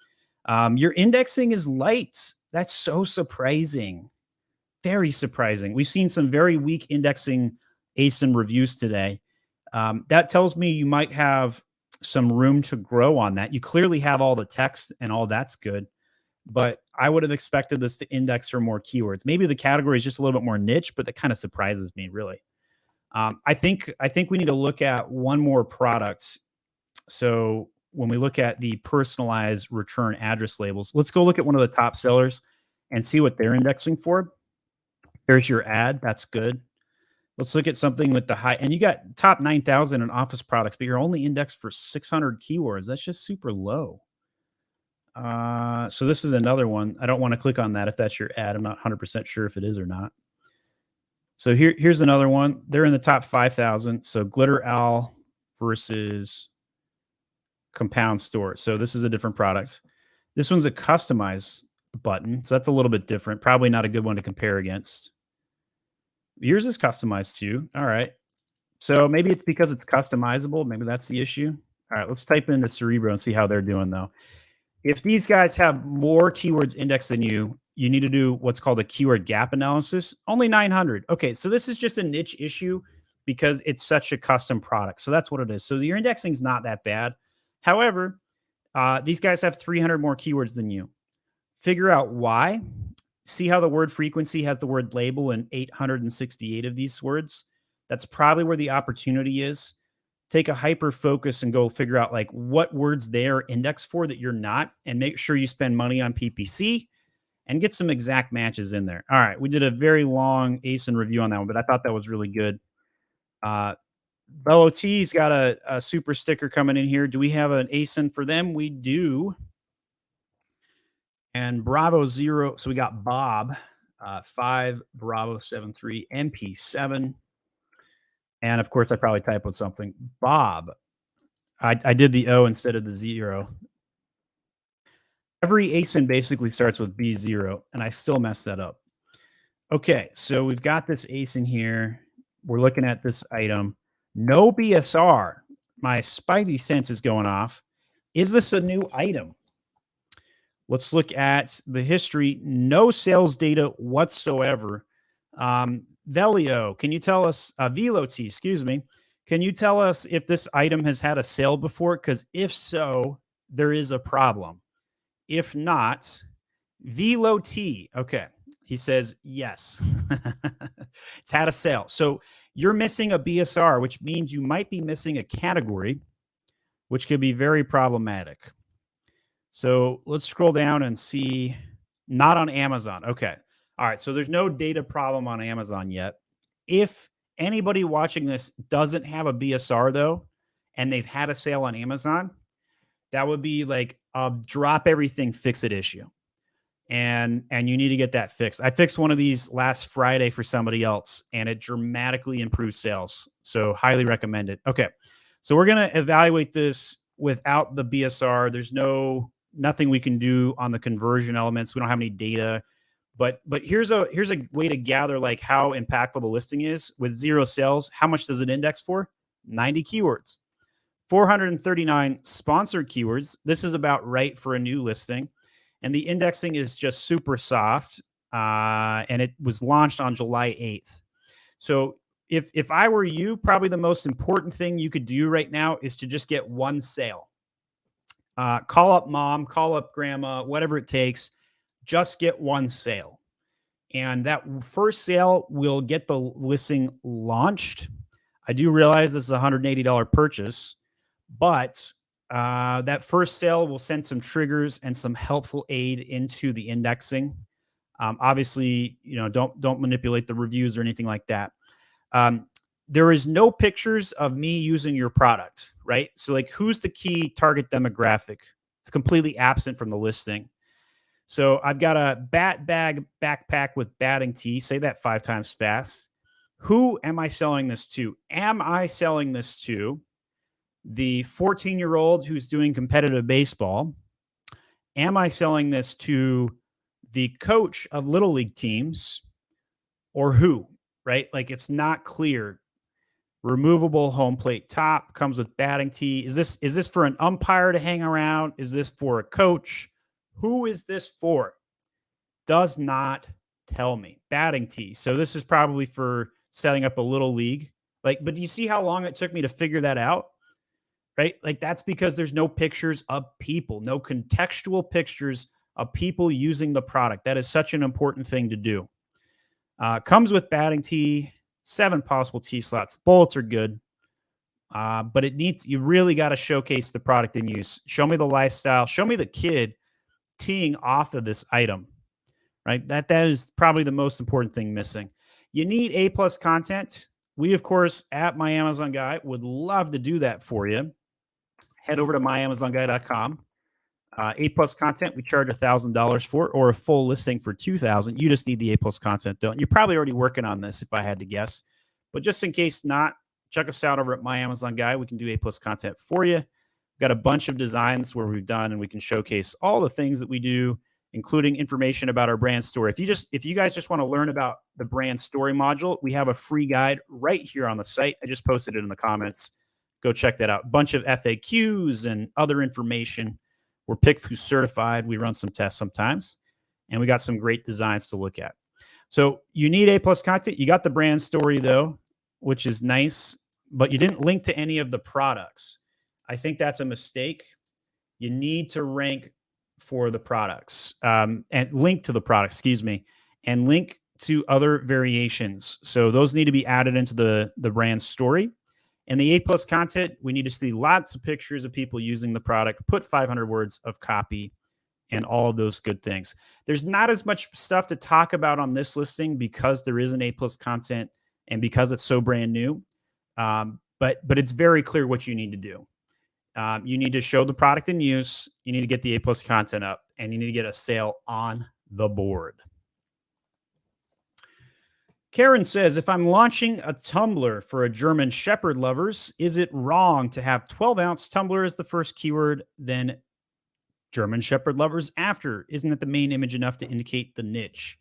Your indexing is light. That's so surprising. Very surprising. We've seen some very weak indexing ASIN reviews today. That tells me you might have some room to grow on that. You clearly have all the text and all that's good, but I would have expected this to index for more keywords. Maybe the category is just a little bit more niche, but that kind of surprises me, really. I think we need to look at one more product. So when we look at the personalized return address labels, let's go look at one of the top sellers and see what they're indexing for. There's your ad. That's good. Let's look at something with the high, and you got top 9,000 in office products, but you're only indexed for 600 keywords. That's just super low. So this is another one. I don't want to click on that if that's your ad. I'm not 100% sure if it is or not. So here's another one. They're in the top 5,000. So Glitter Owl versus Compound Store. So this is a different product. This one's a customize button. So that's a little bit different. Probably not a good one to compare against. Yours is customized too. All right. So maybe it's because it's customizable. Maybe that's the issue. All right. Let's type into Cerebro and see how they're doing though. If these guys have more keywords indexed than you, you need to do what's called a keyword gap analysis. Only 900. Okay. So this is just a niche issue because it's such a custom product. So that's what it is. So your indexing is not that bad. However, these guys have 300 more keywords than you. Figure out why. See how the word frequency has the word label in 868 of these words. That's probably where the opportunity is. Take a hyper focus and go figure out like what words they're indexed for that you're not, and make sure you spend money on PPC and get some exact matches in there. All right. We did a very long ASIN review on that one, but I thought that was really good. Bello T's got a super sticker coming in here. Do we have an ASIN for them? We do. And Bravo Zero. So we got Bob, 5 Bravo 73 MP7. And of course, I probably typoed something. Bob. I did the O instead of the 0. Every ASIN basically starts with B0, and I still messed that up. Okay, so we've got this ASIN here. We're looking at this item. No BSR. My spidey sense is going off. Is this a new item? Let's look at the history. No sales data whatsoever. Velio, can you tell us, Veloti, excuse me, can you tell us if this item has had a sale before? Because if so, there is a problem. If not, Veloti, okay. He says yes. It's had a sale. So you're missing a BSR, which means you might be missing a category, which could be very problematic. So let's scroll down and see. Not on Amazon. Okay. All right. So there's no data problem on Amazon yet. If anybody watching this doesn't have a BSR though, and they've had a sale on Amazon, that would be like a drop everything, fix it issue. And you need to get that fixed. I fixed one of these last Friday for somebody else, and it dramatically improved sales. So highly recommend it. Okay. So we're going to evaluate this without the BSR. There's nothing we can do on the conversion elements. We don't have any data, but here's a way to gather like how impactful the listing is with 0 sales. How much does it index for? 90 keywords, 439 sponsored keywords. This is about right for a new listing. And the indexing is just super soft. And it was launched on July 8th. So if I were you, probably the most important thing you could do right now is to just get one sale. Call up mom, call up grandma, whatever it takes. Just get one sale. And that first sale will get the listing launched. I do realize this is a $180 purchase, but that first sale will send some triggers and some helpful aid into the indexing. Obviously, don't manipulate the reviews or anything like that. There is no pictures of me using your product, right? So like, who's the key target demographic? It's completely absent from the listing. So I've got a bat bag backpack with batting tee. Say that 5 times fast. Who am I selling this to? Am I selling this to the 14-year-old who's doing competitive baseball? Am I selling this to the coach of little league teams, or who, right? Like, it's not clear. Removable home plate top, comes with batting tee. Is this for an umpire to hang around? Is this for a coach? Who is this for? Does not tell me. Batting tee. So this is probably for setting up a little league. Like, but do you see how long it took me to figure that out? Right? Like, that's because there's no pictures of people, no contextual pictures of people using the product. That is such an important thing to do. Comes with batting tee, 7 possible tee slots. Bullets are good. But you really got to showcase the product in use. Show me the lifestyle. Show me the kid teeing off of this item, right? That is probably the most important thing missing. You need A+ content. We, of course, at My Amazon Guy would love to do that for you. Head over to myamazonguy.com. A+ content, we charge $1,000 for, or a full listing for $2,000. You just need the A+ content, though. And you're probably already working on this, if I had to guess. But just in case not, check us out over at My Amazon Guy. We can do A+ content for you. We've got a bunch of designs where we've done, and we can showcase all the things that we do, including information about our brand story. If you guys just want to learn about the brand story module, we have a free guide right here on the site. I just posted it in the comments. Go check that out. Bunch of FAQs and other information. We're PICFU certified. We run some tests sometimes, and we got some great designs to look at. So you need A+ content. You got the brand story, though, which is nice, but you didn't link to any of the products. I think that's a mistake. You need to rank for the products, and link to the products, excuse me, and link to other variations. So those need to be added into the brand story. And the A+ content, we need to see lots of pictures of people using the product, put 500 words of copy, and all of those good things. There's not as much stuff to talk about on this listing because there is an A+ content and because it's so brand new. but it's very clear what you need to do. You need to show the product in use. You need to get the A+ content up, and you need to get a sale on the board. Karen says, if I'm launching a tumbler for a German Shepherd lovers, is it wrong to have 12-ounce tumbler as the first keyword, then German Shepherd lovers after? Isn't it the main image enough to indicate the niche?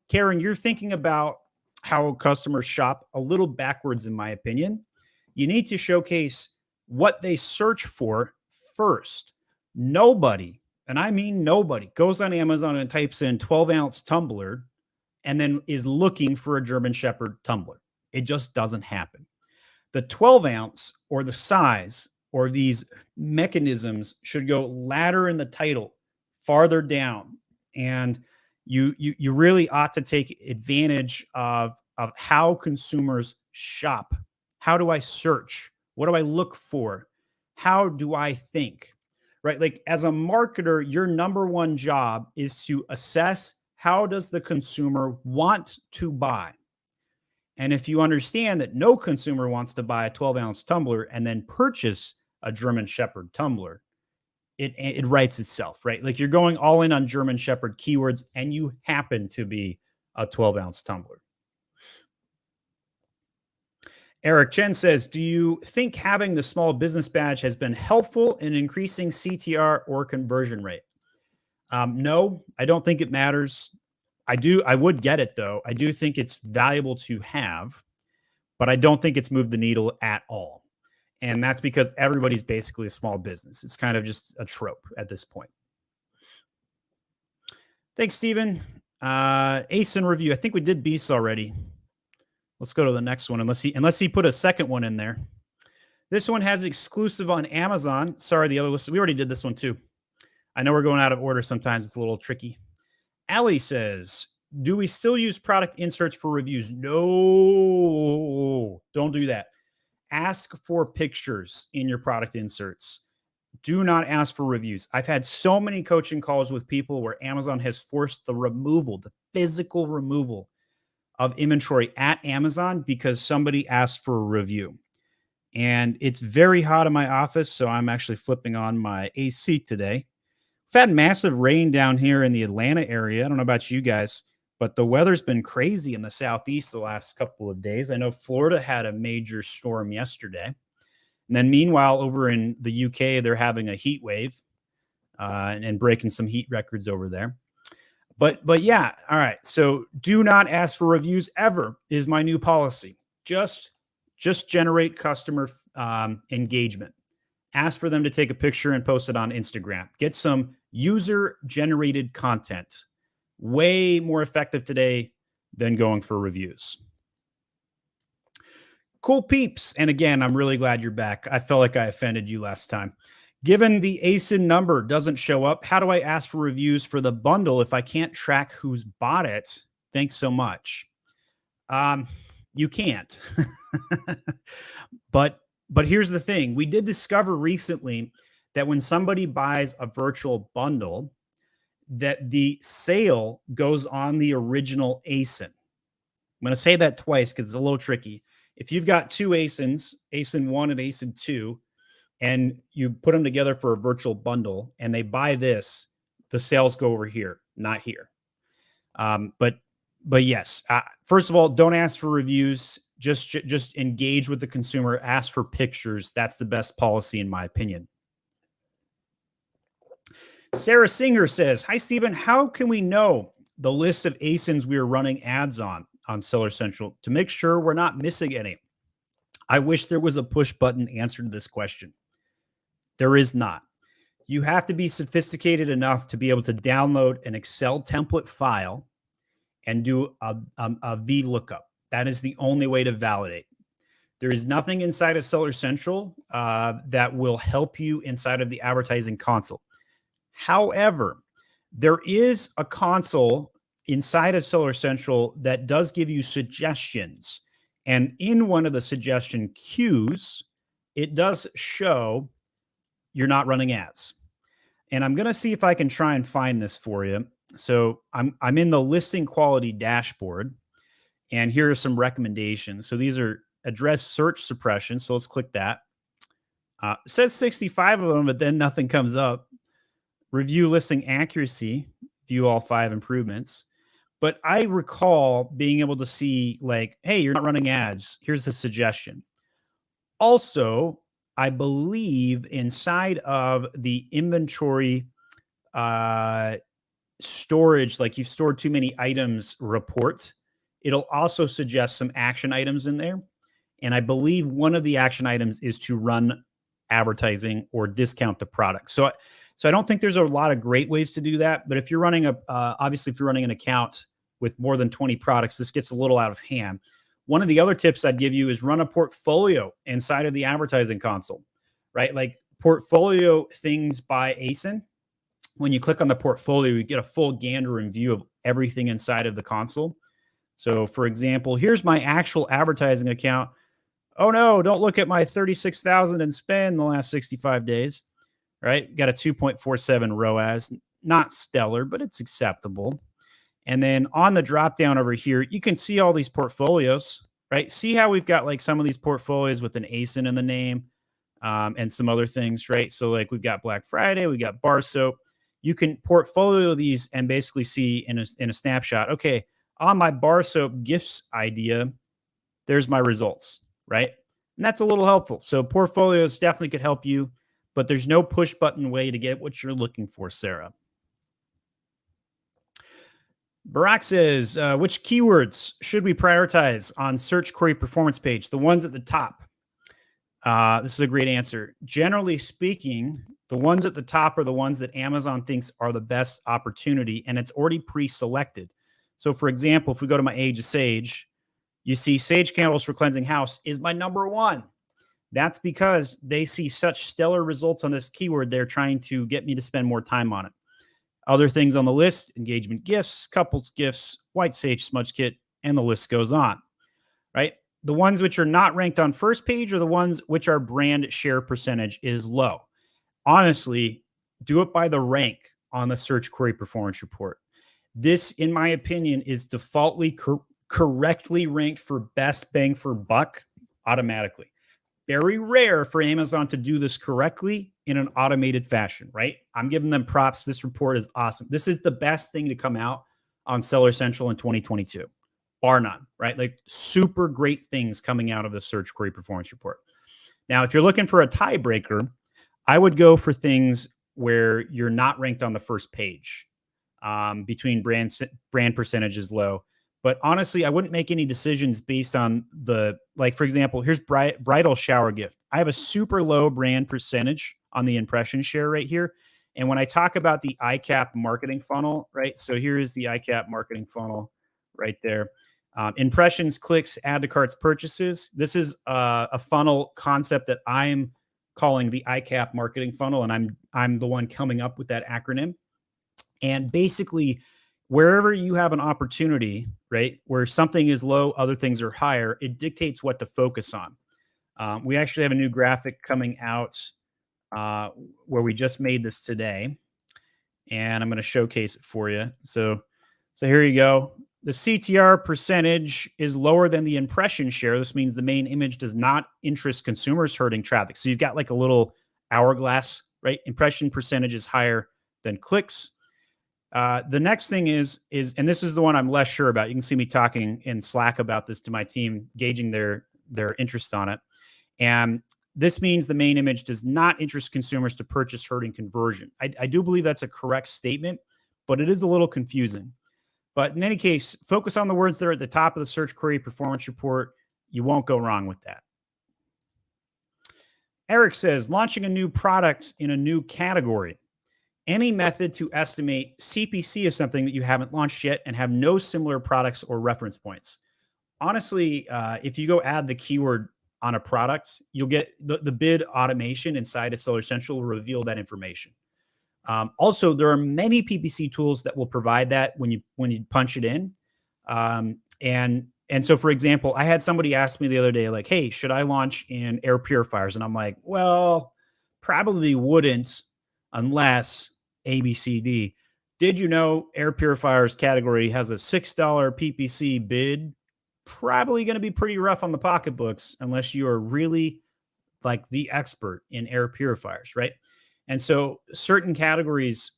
Karen, you're thinking about how customers shop a little backwards, in my opinion. You need to showcase what they search for first. Nobody, and I mean nobody, goes on Amazon and types in 12-ounce tumbler and then is looking for a German Shepherd tumbler. It just doesn't happen. The 12-ounce or the size or these mechanisms should go ladder in the title, farther down. And you really ought to take advantage of how consumers shop. How do I search? What do I look for? How do I think? Right? Like, as a marketer, your number one job is to assess, how does the consumer want to buy? And if you understand that no consumer wants to buy a 12-ounce tumbler and then purchase a German Shepherd tumbler, it writes itself, right? Like, you're going all in on German Shepherd keywords and you happen to be a 12-ounce tumbler. Eric Chen says, do you think having the small business badge has been helpful in increasing CTR or conversion rate? No, I don't think it matters. I would get it though. I do think it's valuable to have, but I don't think it's moved the needle at all. And that's because everybody's basically a small business. It's kind of just a trope at this point. Thanks, Steven. ASIN review. I think we did Beast already. Let's go to the next one, unless he put a second one in there. This one has exclusive on Amazon. Sorry, the other list. We already did this one too. I know we're going out of order sometimes. It's a little tricky. Ali says, do we still use product inserts for reviews? No, don't do that. Ask for pictures in your product inserts. Do not ask for reviews. I've had so many coaching calls with people where Amazon has forced the removal, the physical removal of inventory at Amazon because somebody asked for a review. And it's very hot in my office, so I'm actually flipping on my AC today. We've had massive rain down here in the Atlanta area. I don't know about you guys, but the weather's been crazy in the Southeast the last couple of days. I know Florida had a major storm yesterday. And then meanwhile, over in the UK, they're having a heat wave and breaking some heat records over there. But yeah, all right. So do not ask for reviews ever is my new policy. Just generate customer engagement. Ask for them to take a picture and post it on Instagram. Get some user-generated content. Way more effective today than going for reviews. Cool peeps. And again, I'm really glad you're back. I felt like I offended you last time. Given the ASIN number doesn't show up, how do I ask for reviews for the bundle if I can't track who's bought it? Thanks so much. You can't. But here's the thing. We did discover recently that when somebody buys a virtual bundle, that the sale goes on the original ASIN. I'm going to say that twice because it's a little tricky. If you've got two ASINs, ASIN 1 and ASIN 2, and you put them together for a virtual bundle and they buy this, the sales go over here, not here. But yes, first of all, don't ask for reviews. Just engage with the consumer. Ask for pictures. That's the best policy, in my opinion. Sarah Singer says, hi, Stephen. How can we know the list of ASINs we are running ads on Seller Central to make sure we're not missing any? I wish there was a push button answer to this question. There is not. You have to be sophisticated enough to be able to download an Excel template file and do a VLOOKUP. That is the only way to validate. There is nothing inside of Seller Central that will help you inside of the advertising console. However, there is a console inside of Seller Central that does give you suggestions. And in one of the suggestion queues, it does show you're not running ads. And I'm going to see if I can try and find this for you. So I'm in the listing quality dashboard, and here are some recommendations. So these are address search suppression. So let's click that. It says 65 of them, but then nothing comes up. Review listing accuracy, view all 5 improvements. But I recall being able to see like, hey, you're not running ads. Here's a suggestion. Also, I believe inside of the inventory storage, like you've stored too many items report, it'll also suggest some action items in there. And I believe one of the action items is to run advertising or discount the product. So I don't think there's a lot of great ways to do that. But if you're running obviously, if you're running an account with more than 20 products, this gets a little out of hand. One of the other tips I'd give you is run a portfolio inside of the advertising console, right? Like portfolio things by ASIN. When you click on the portfolio, you get a full gander and view of everything inside of the console. So for example, here's my actual advertising account. Oh no, don't look at my 36,000 in spend in the last 65 days, right? Got a 2.47 ROAS, not stellar, but it's acceptable. And then on the drop down over here, you can see all these portfolios, right? See how we've got like some of these portfolios with an ASIN in the name and some other things, right? So like we've got Black Friday, we got bar soap. You can portfolio these and basically see in a snapshot, okay, on my bar soap gifts idea, there's my results, right? And that's a little helpful. So portfolios definitely could help you, but there's no push button way to get what you're looking for, Sarah. Barack says, which keywords should we prioritize on search query performance page? The ones at the top. This is a great answer. Generally speaking, the ones at the top are the ones that Amazon thinks are the best opportunity, and it's already pre-selected. So for example, if we go to my Age of Sage, you see Sage Candles for Cleansing House is my #1. That's because they see such stellar results on this keyword, they're trying to get me to spend more time on it. Other things on the list, engagement gifts, couples gifts, white sage smudge kit, and the list goes on, right? The ones which are not ranked on first page are the ones which our brand share percentage is low. Honestly, do it by the rank on the search query performance report. This, in my opinion, is defaultly correctly ranked for best bang for buck automatically. Very rare for Amazon to do this correctly in an automated fashion, right? I'm giving them props. This report is awesome. This is the best thing to come out on Seller Central in 2022, bar none, right? Like super great things coming out of the search query performance report. Now, if you're looking for a tiebreaker, I would go for things where you're not ranked on the first page between brand percentage is low. But honestly, I wouldn't make any decisions based on like, for example, here's bridal shower gift. I have a super low brand percentage on the impression share right here. And when I talk about the ICAP marketing funnel, right? So here is the ICAP marketing funnel right there. Impressions, clicks, add to carts, purchases. This is a funnel concept that I'm calling the ICAP marketing funnel. And I'm the one coming up with that acronym. And basically, wherever you have an opportunity, right, where something is low, other things are higher, it dictates what to focus on. We actually have a new graphic coming out where we just made this today, and I'm going to showcase it for you. So here you go. The CTR percentage is lower than the impression share. This means the main image does not interest consumers, hurting traffic. So you've got like a little hourglass, right? Impression percentage is higher than clicks. The next thing is, and this is the one I'm less sure about. You can see me talking in Slack about this to my team, gauging their interest on it. And this means the main image does not interest consumers to purchase, hurting conversion. I do believe that's a correct statement, but it is a little confusing. But in any case, focus on the words that are at the top of the search query performance report. You won't go wrong with that. Eric says, launching a new product in a new category. Any method to estimate CPC is something that you haven't launched yet and have no similar products or reference points. Honestly, if you go add the keyword on a product, you'll get the bid automation inside of Seller Central will reveal that information. Also, there are many PPC tools that will provide that when you punch it in. And so, for example, I had somebody ask me the other day, like, hey, should I launch in air purifiers? And I'm like, well, probably wouldn't unless ABCD. Did you know air purifiers category has a $6 PPC bid probably going to be pretty rough on the pocketbooks unless you are really like the expert in air purifiers, right? And so certain categories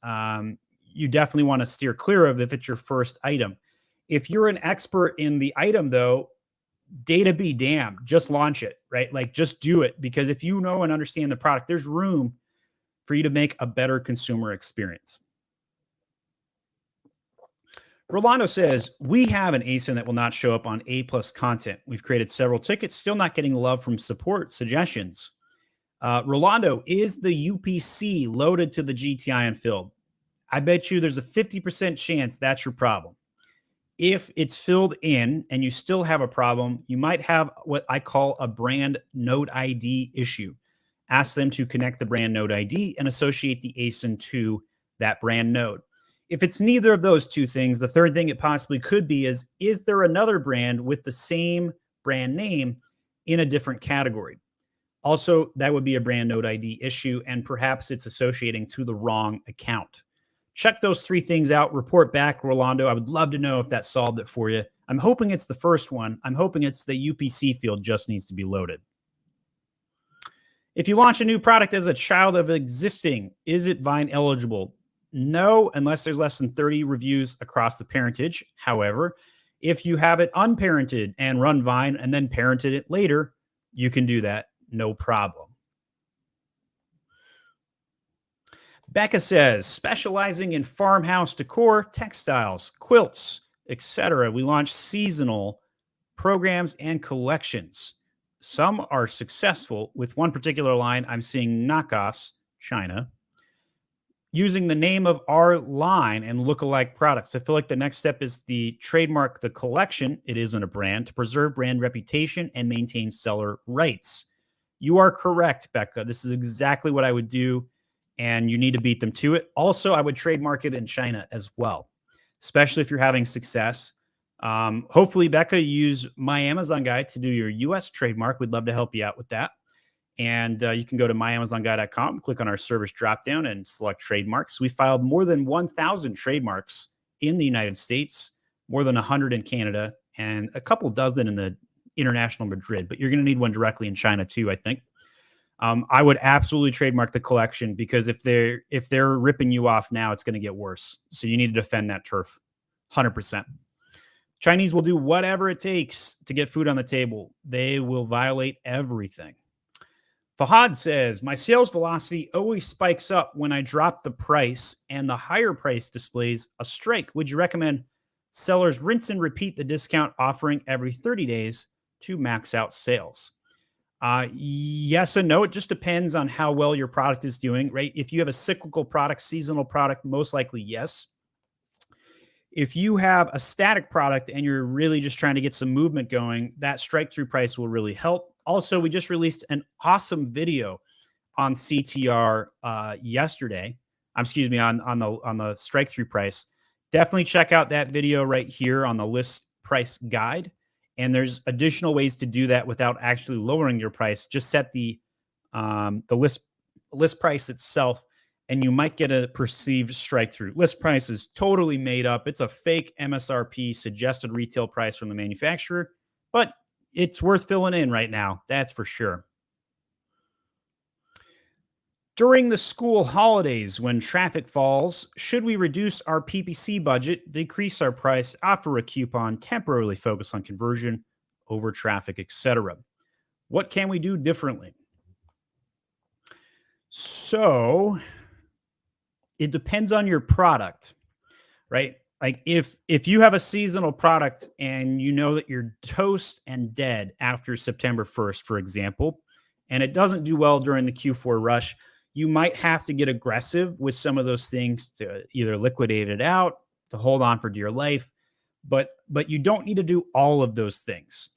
you definitely want to steer clear of if it's your first item. If you're an expert in the item, though, data be damned, just launch it, right? Like just do it, because if you know and understand the product, there's room for you to make a better consumer experience. Rolando says, we have an ASIN that will not show up on A+ content. We've created several tickets, still not getting love from support suggestions. Rolando, is the UPC loaded to the GTI and filled? I bet you there's a 50% chance that's your problem. If it's filled in and you still have a problem, you might have what I call a brand node ID issue. Ask them to connect the brand node ID and associate the ASIN to that brand node. If it's neither of those two things, the third thing it possibly could be is there another brand with the same brand name in a different category? Also, that would be a brand node ID issue, and perhaps it's associating to the wrong account. Check those three things out. Report back, Rolando. I would love to know if that solved it for you. I'm hoping it's the first one. I'm hoping it's the UPC field just needs to be loaded. If you launch a new product as a child of existing, is it Vine eligible? No, unless there's less than 30 reviews across the parentage. However, if you have it unparented and run Vine and then parented it later, you can do that. No problem. Becca says, specializing in farmhouse decor, textiles, quilts, etc. We launch seasonal programs and collections. Some are successful. With one particular line, I'm seeing knockoffs, China, using the name of our line and lookalike products. I feel like the next step is the trademark the collection. It isn't a brand, to preserve brand reputation and maintain seller rights. You are correct, Becca. This is exactly what I would do, and you need to beat them to it. Also, I would trademark it in China as well, especially if you're having success. Hopefully, Becca, you use my Amazon guide to do your US trademark. We'd love to help you out with that. And you can go to myamazonguide.com, click on our service dropdown, and select trademarks. We filed more than 1,000 trademarks in the United States, more than 100 in Canada, and a couple dozen in the international Madrid. But you're going to need one directly in China too, I think. I would absolutely trademark the collection, because if they're ripping you off now, it's going to get worse. So you need to defend that turf, 100%. Chinese will do whatever it takes to get food on the table. They will violate everything. Fahad says, my sales velocity always spikes up when I drop the price, and the higher price displays a strike. Would you recommend sellers rinse and repeat the discount offering every 30 days to max out sales? Yes and no. It just depends on how well your product is doing, right? If you have a cyclical product, seasonal product, most likely yes. If you have a static product and you're really just trying to get some movement going, that strike through price will really help. Also, we just released an awesome video on CTR yesterday. Excuse me, on the strike through price. Definitely check out that video right here on the list price guide. And there's additional ways to do that without actually lowering your price. Just set the list price itself, and you might get a perceived strike through. List price is totally made up. It's a fake MSRP suggested retail price from the manufacturer, but it's worth filling in right now. That's for sure. During the school holidays, when traffic falls, should we reduce our PPC budget, decrease our price, offer a coupon, temporarily focus on conversion over traffic, etc.? What can we do differently? So it depends on your product, right? Like if you have a seasonal product and you know that you're toast and dead after September 1st, for example, and it doesn't do well during the Q4 rush, you might have to get aggressive with some of those things to either liquidate it out, to hold on for dear life, but you don't need to do all of those things.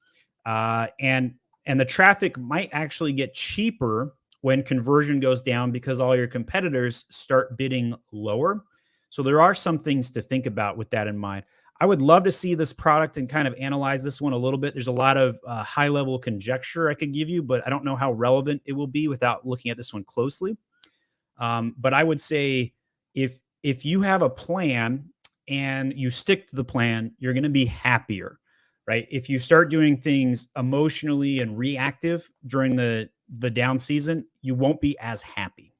And the traffic might actually get cheaper when conversion goes down because all your competitors start bidding lower. So there are some things to think about with that in mind. I would love to see this product and kind of analyze this one a little bit. There's a lot of high-level conjecture I could give you, but I don't know how relevant it will be without looking at this one closely. But I would say if you have a plan and you stick to the plan, you're going to be happier. right? If you start doing things emotionally and reactive during the down season, you won't be as happy.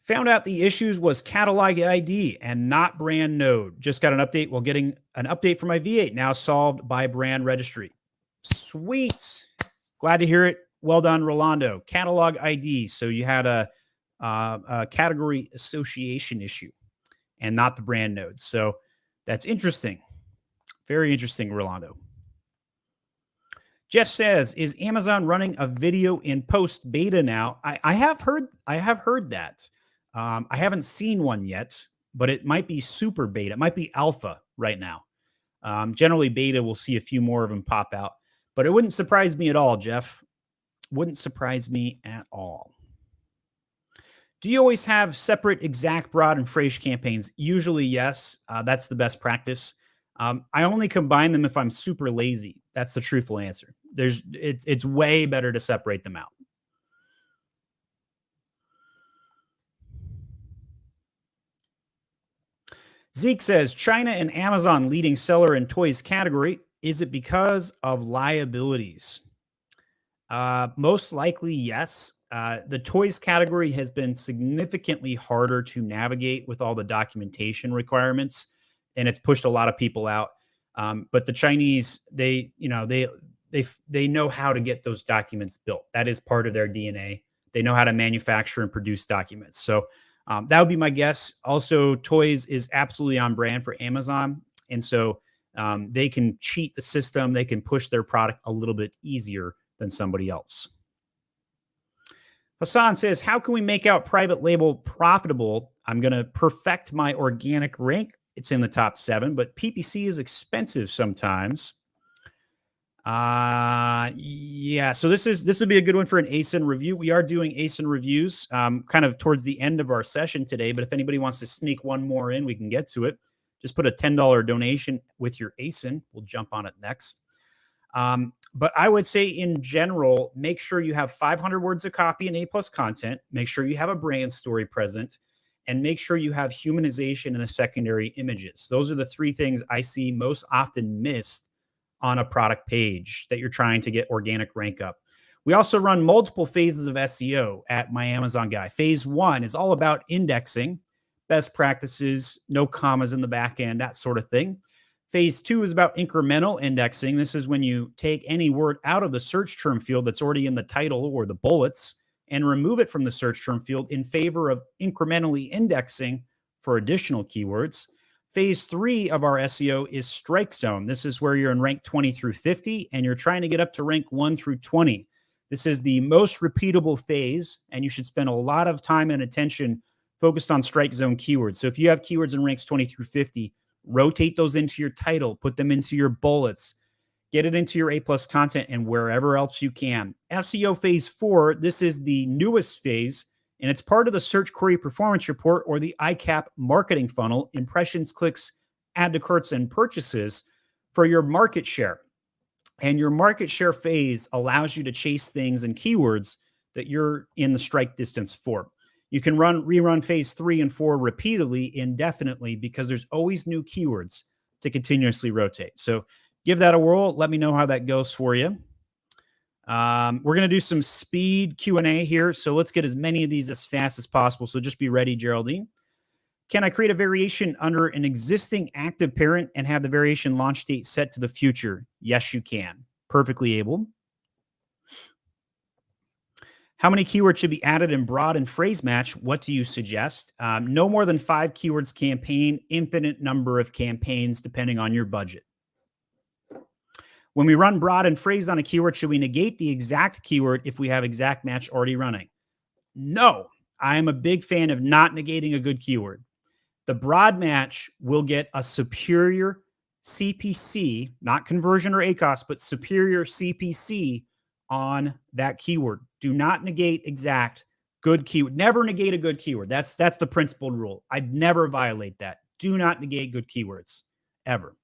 Found out the issues was catalog ID and not brand node. Just got an update while getting an update for my V8, now solved by brand registry. Sweet. Glad to hear it. Well done, Rolando. Catalog ID. So you had a category association issue and not the brand node. So that's interesting. Very interesting, Rolando. Jeff says, "Is Amazon running a video in post beta now?" I have heard that. I haven't seen one yet, but it might be super beta. It might be alpha right now. Generally, beta will see a few more of them pop out, but it wouldn't surprise me at all, Jeff. Wouldn't surprise me at all. Do you always have separate exact, broad, and phrase campaigns? Usually, yes. That's the best practice. I only combine them if I'm super lazy. That's the truthful answer. It's way better to separate them out. Zeke says, China and Amazon leading seller in toys category. Is it because of liabilities? Most likely, yes. The toys category has been significantly harder to navigate with all the documentation requirements, and it's pushed a lot of people out. But the Chinese, they know how to get those documents built. That is part of their DNA. They know how to manufacture and produce documents. So that would be my guess. Also, toys is absolutely on brand for Amazon. And so they can cheat the system. They can push their product a little bit easier than somebody else. Hassan says, how can we make out private label profitable? I'm going to perfect my organic rank. It's in the top 7, but PPC is expensive sometimes. Yeah, so this would be a good one for an ASIN review. We are doing ASIN reviews kind of towards the end of our session today, but if anybody wants to sneak one more in, we can get to it. Just put a $10 donation with your ASIN. We'll jump on it next. But I would say in general, make sure you have 500 words of copy and A+ content. Make sure you have a brand story present, and make sure you have humanization in the secondary images. Those are the 3 things I see most often missed on a product page that you're trying to get organic rank up. We also run multiple phases of SEO at My Amazon Guy. Phase 1 is all about indexing, best practices, no commas in the back end, that sort of thing. Phase 2 is about incremental indexing. This is when you take any word out of the search term field that's already in the title or the bullets and remove it from the search term field in favor of incrementally indexing for additional keywords. Phase 3 of our SEO is strike zone. This is where you're in rank 20 through 50 and you're trying to get up to rank 1 through 20. This is the most repeatable phase, and you should spend a lot of time and attention focused on strike zone keywords. So if you have keywords in ranks 20 through 50, rotate those into your title, put them into your bullets, get it into your A+ content and wherever else you can. SEO phase 4, this is the newest phase, and it's part of the Search Query Performance Report or the ICAP marketing funnel, impressions, clicks, add to carts, and purchases for your market share. And your market share phase allows you to chase things and keywords that you're in the strike distance for. You can rerun phase 3 and 4 repeatedly, indefinitely, because there's always new keywords to continuously rotate. So give that a whirl. Let me know how that goes for you. We're going to do some speed Q&A here. So let's get as many of these as fast as possible. So just be ready, Geraldine. Can I create a variation under an existing active parent and have the variation launch date set to the future? Yes, you can. Perfectly able. How many keywords should be added in broad and phrase match? What do you suggest? No more than 5 keywords campaign, infinite number of campaigns depending on your budget. When we run broad and phrase on a keyword, should we negate the exact keyword if we have exact match already running? No, I am a big fan of not negating a good keyword. The broad match will get a superior CPC, not conversion or ACOS, but superior CPC on that keyword. Do not negate exact good keyword. Never negate a good keyword. That's the principled rule. I'd never violate that. Do not negate good keywords, ever.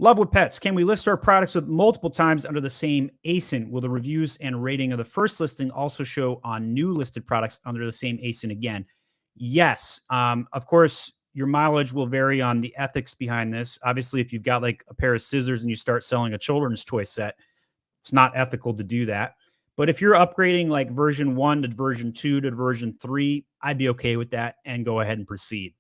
Love with Pets. Can we list our products with multiple times under the same ASIN? Will the reviews and rating of the first listing also show on new listed products under the same ASIN again? Yes. Of course, Your mileage will vary on the ethics behind this. Obviously, if you've got like a pair of scissors and you start selling a children's toy set, it's not ethical to do that. But if you're upgrading like version 1 to version 2 to version 3, I'd be okay with that and go ahead and proceed.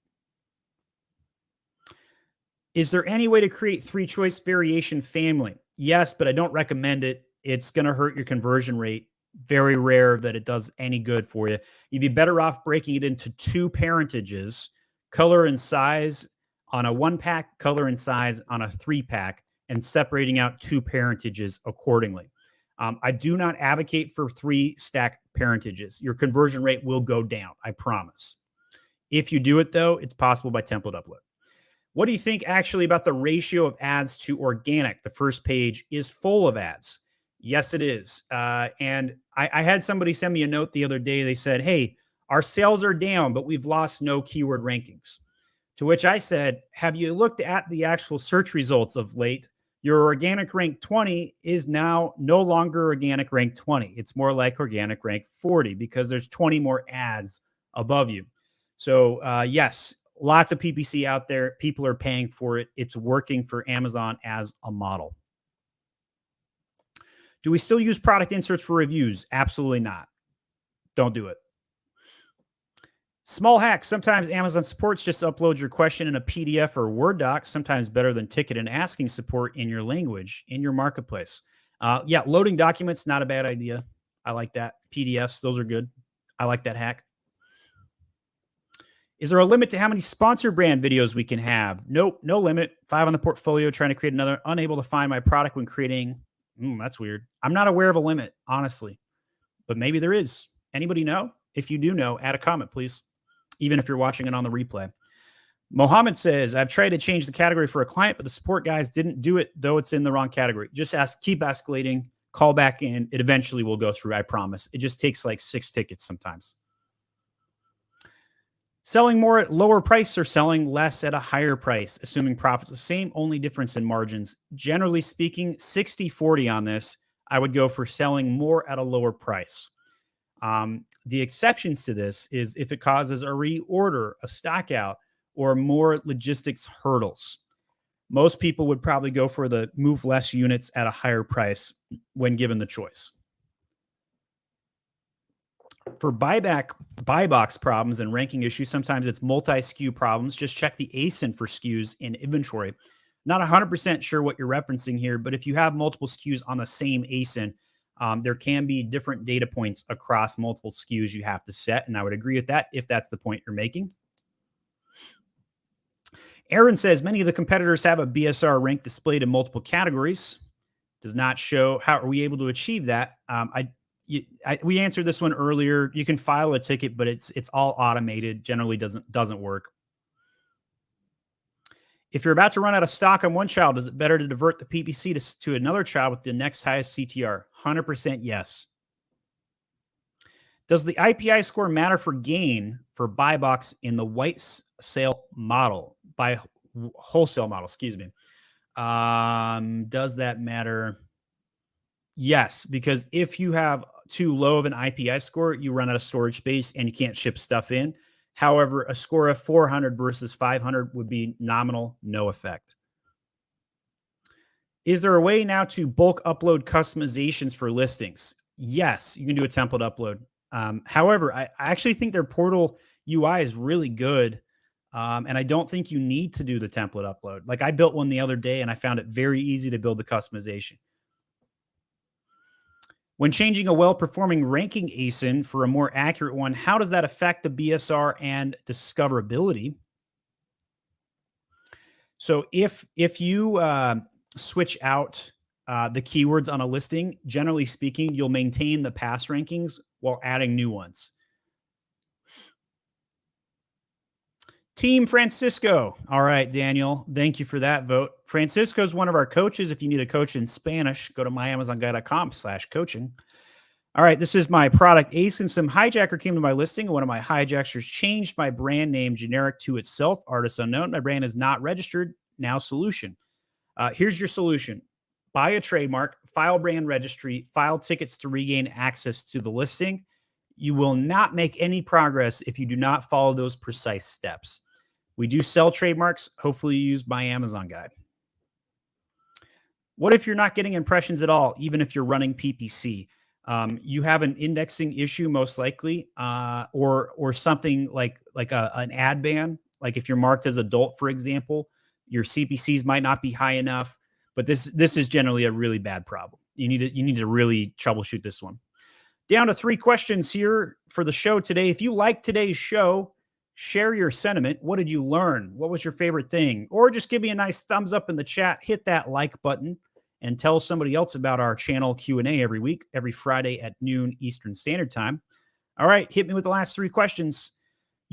Is there any way to create 3-choice variation family? Yes, but I don't recommend it. It's going to hurt your conversion rate. Very rare that it does any good for you. You'd be better off breaking it into 2 parentages, color and size on a 1-pack, color and size on a 3-pack, and separating out 2 parentages accordingly. I do not advocate for 3 stack parentages. Your conversion rate will go down, I promise. If you do it, though, it's possible by template upload. What do you think actually about the ratio of ads to organic? The first page is full of ads. Yes, it is. And I had somebody send me a note the other day. They said, hey, our sales are down, but we've lost no keyword rankings. To which I said, have you looked at the actual search results of late? Your organic rank 20 is now no longer organic rank 20. It's more like organic rank 40 because there's 20 more ads above you. So yes, lots of PPC out there. People are paying for it. It's working for Amazon as a model. Do we still use product inserts for reviews? Absolutely not. Don't do it. Small hack. Sometimes Amazon supports just upload your question in a PDF or Word doc, sometimes better than ticket and asking support in your language, in your marketplace. Yeah, loading documents, not a bad idea. I like that. PDFs, those are good. I like that hack. Is there a limit to how many sponsor brand videos we can have? Nope, no limit. 5 on the portfolio, trying to create another. Unable to find my product when creating. That's weird. I'm not aware of a limit, honestly. But maybe there is. Anybody know? If you do know, add a comment, please. Even if you're watching it on the replay. Mohammed says, I've tried to change the category for a client, but the support guys didn't do it, though it's in the wrong category. Just keep escalating, call back in. It eventually will go through, I promise. It just takes like 6 tickets sometimes. Selling more at lower price or selling less at a higher price, assuming profits the same, only difference in margins. Generally speaking, 60-40 on this. I would go for selling more at a lower price. The exceptions to this is if it causes a reorder, a stock out, or more logistics hurdles. Most people would probably go for the move less units at a higher price when given the choice. For buy box problems and ranking issues, sometimes it's multi-SKU problems. Just check the ASIN for SKUs in inventory. Not 100% sure what you're referencing here, but if you have multiple SKUs on the same ASIN, there can be different data points across multiple SKUs you have to set, and I would agree with that if that's the point you're making. Aaron says, many of the competitors have a BSR rank displayed in multiple categories. Does not show. How are we able to achieve that? We answered this one earlier. You can file a ticket, but it's all automated. Generally doesn't work. If you're about to run out of stock on one child, is it better to divert the PPC to another child with the next highest CTR? 100% yes. Does the IPI score matter for gain for buy box in the white sale model, by wholesale model, excuse me? Does that matter? Yes, because if you have too low of an IPI score, you run out of storage space and you can't ship stuff in. However, a score of 400 versus 500 would be nominal, no effect. Is there a way now to bulk upload customizations for listings? Yes, you can do a template upload. However, I actually think their portal UI is really good. And I don't think you need to do the template upload. Like I built one the other day and I found it very easy to build the customization. When changing a well-performing ranking ASIN for a more accurate one, how does that affect the BSR and discoverability? So if you switch out the keywords on a listing, generally speaking, you'll maintain the past rankings while adding new ones. Team Francisco. All right, Daniel, thank you for that vote. Francisco is one of our coaches. If you need a coach in Spanish, go to myamazonguy.com/coaching. All right, this is my product ASIN. Some hijacker came to my listing. One of my hijackers changed my brand name generic to itself, artist unknown. My brand is not registered. Now solution. Here's your solution. Buy a trademark, file brand registry, file tickets to regain access to the listing. You will not make any progress if you do not follow those precise steps. We do sell trademarks. Hopefully you use my Amazon guide. What if you're not getting impressions at all, even if you're running PPC? You have an indexing issue, most likely, or something like an ad ban. Like if you're marked as adult, for example, your CPCs might not be high enough. But this is generally a really bad problem. You need to really troubleshoot this one. Down to 3 questions here for the show today. If you like today's show, share your sentiment. What did you learn? What was your favorite thing? Or just give me a nice thumbs up in the chat. Hit that like button and tell somebody else about our channel Q&A every week, every Friday at noon Eastern Standard Time. All right, hit me with the last 3 questions.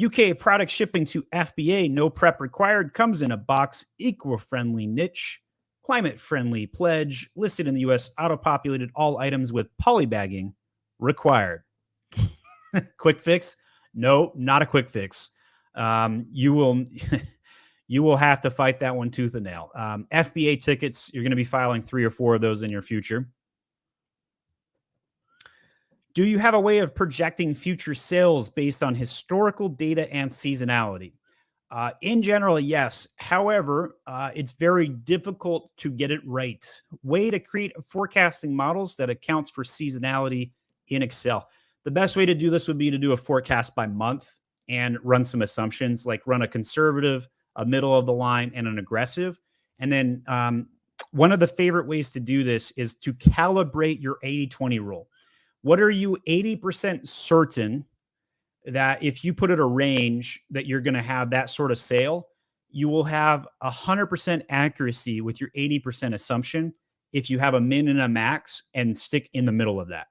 UK product shipping to FBA, no prep required, comes in a box, eco-friendly niche, climate-friendly pledge, listed in the US, auto-populated, all items with polybagging required. Quick fix? No, not a quick fix. You will have to fight that one tooth and nail. FBA tickets, you're going to be filing 3 or 4 of those in your future. Do you have a way of projecting future sales based on historical data and seasonality? In general, yes. However, it's very difficult to get it right. Way to create forecasting models that accounts for seasonality in Excel. The best way to do this would be to do a forecast by month and run some assumptions, like run a conservative, a middle of the line, and an aggressive. And then one of the favorite ways to do this is to calibrate your 80-20 rule. What are you 80% certain that if you put it a range that you're going to have that sort of sale, you will have 100% accuracy with your 80% assumption if you have a min and a max and stick in the middle of that.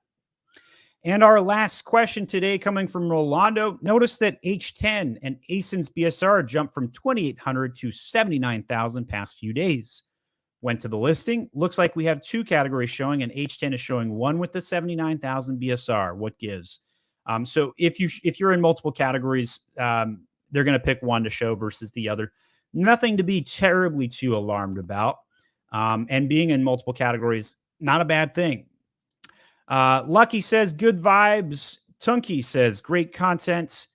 And our last question today coming from Rolando. Notice that H10 and ASINs BSR jumped from 2,800 to 79,000 past few days. Went to the listing. Looks like we have 2 categories showing, and H10 is showing one with the 79,000 BSR. What gives? So if you're in multiple categories, they're going to pick one to show versus the other. Nothing to be terribly too alarmed about. And being in multiple categories, not a bad thing. Lucky says, good vibes. Tunky says, great content.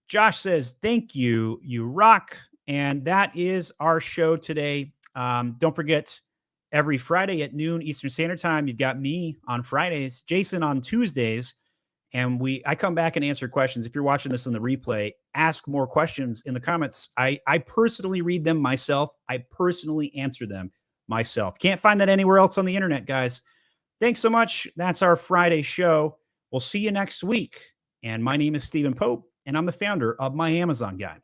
Josh says, thank you. You rock. And that is our show today. Don't forget, every Friday at noon Eastern Standard Time, you've got me on Fridays, Jason on Tuesdays, and I come back and answer questions. If you're watching this in the replay, ask more questions in the comments. I personally read them myself. I personally answer them myself. Can't find that anywhere else on the internet, guys. Thanks so much. That's our Friday show. We'll see you next week. And my name is Stephen Pope, and I'm the founder of My Amazon Guide.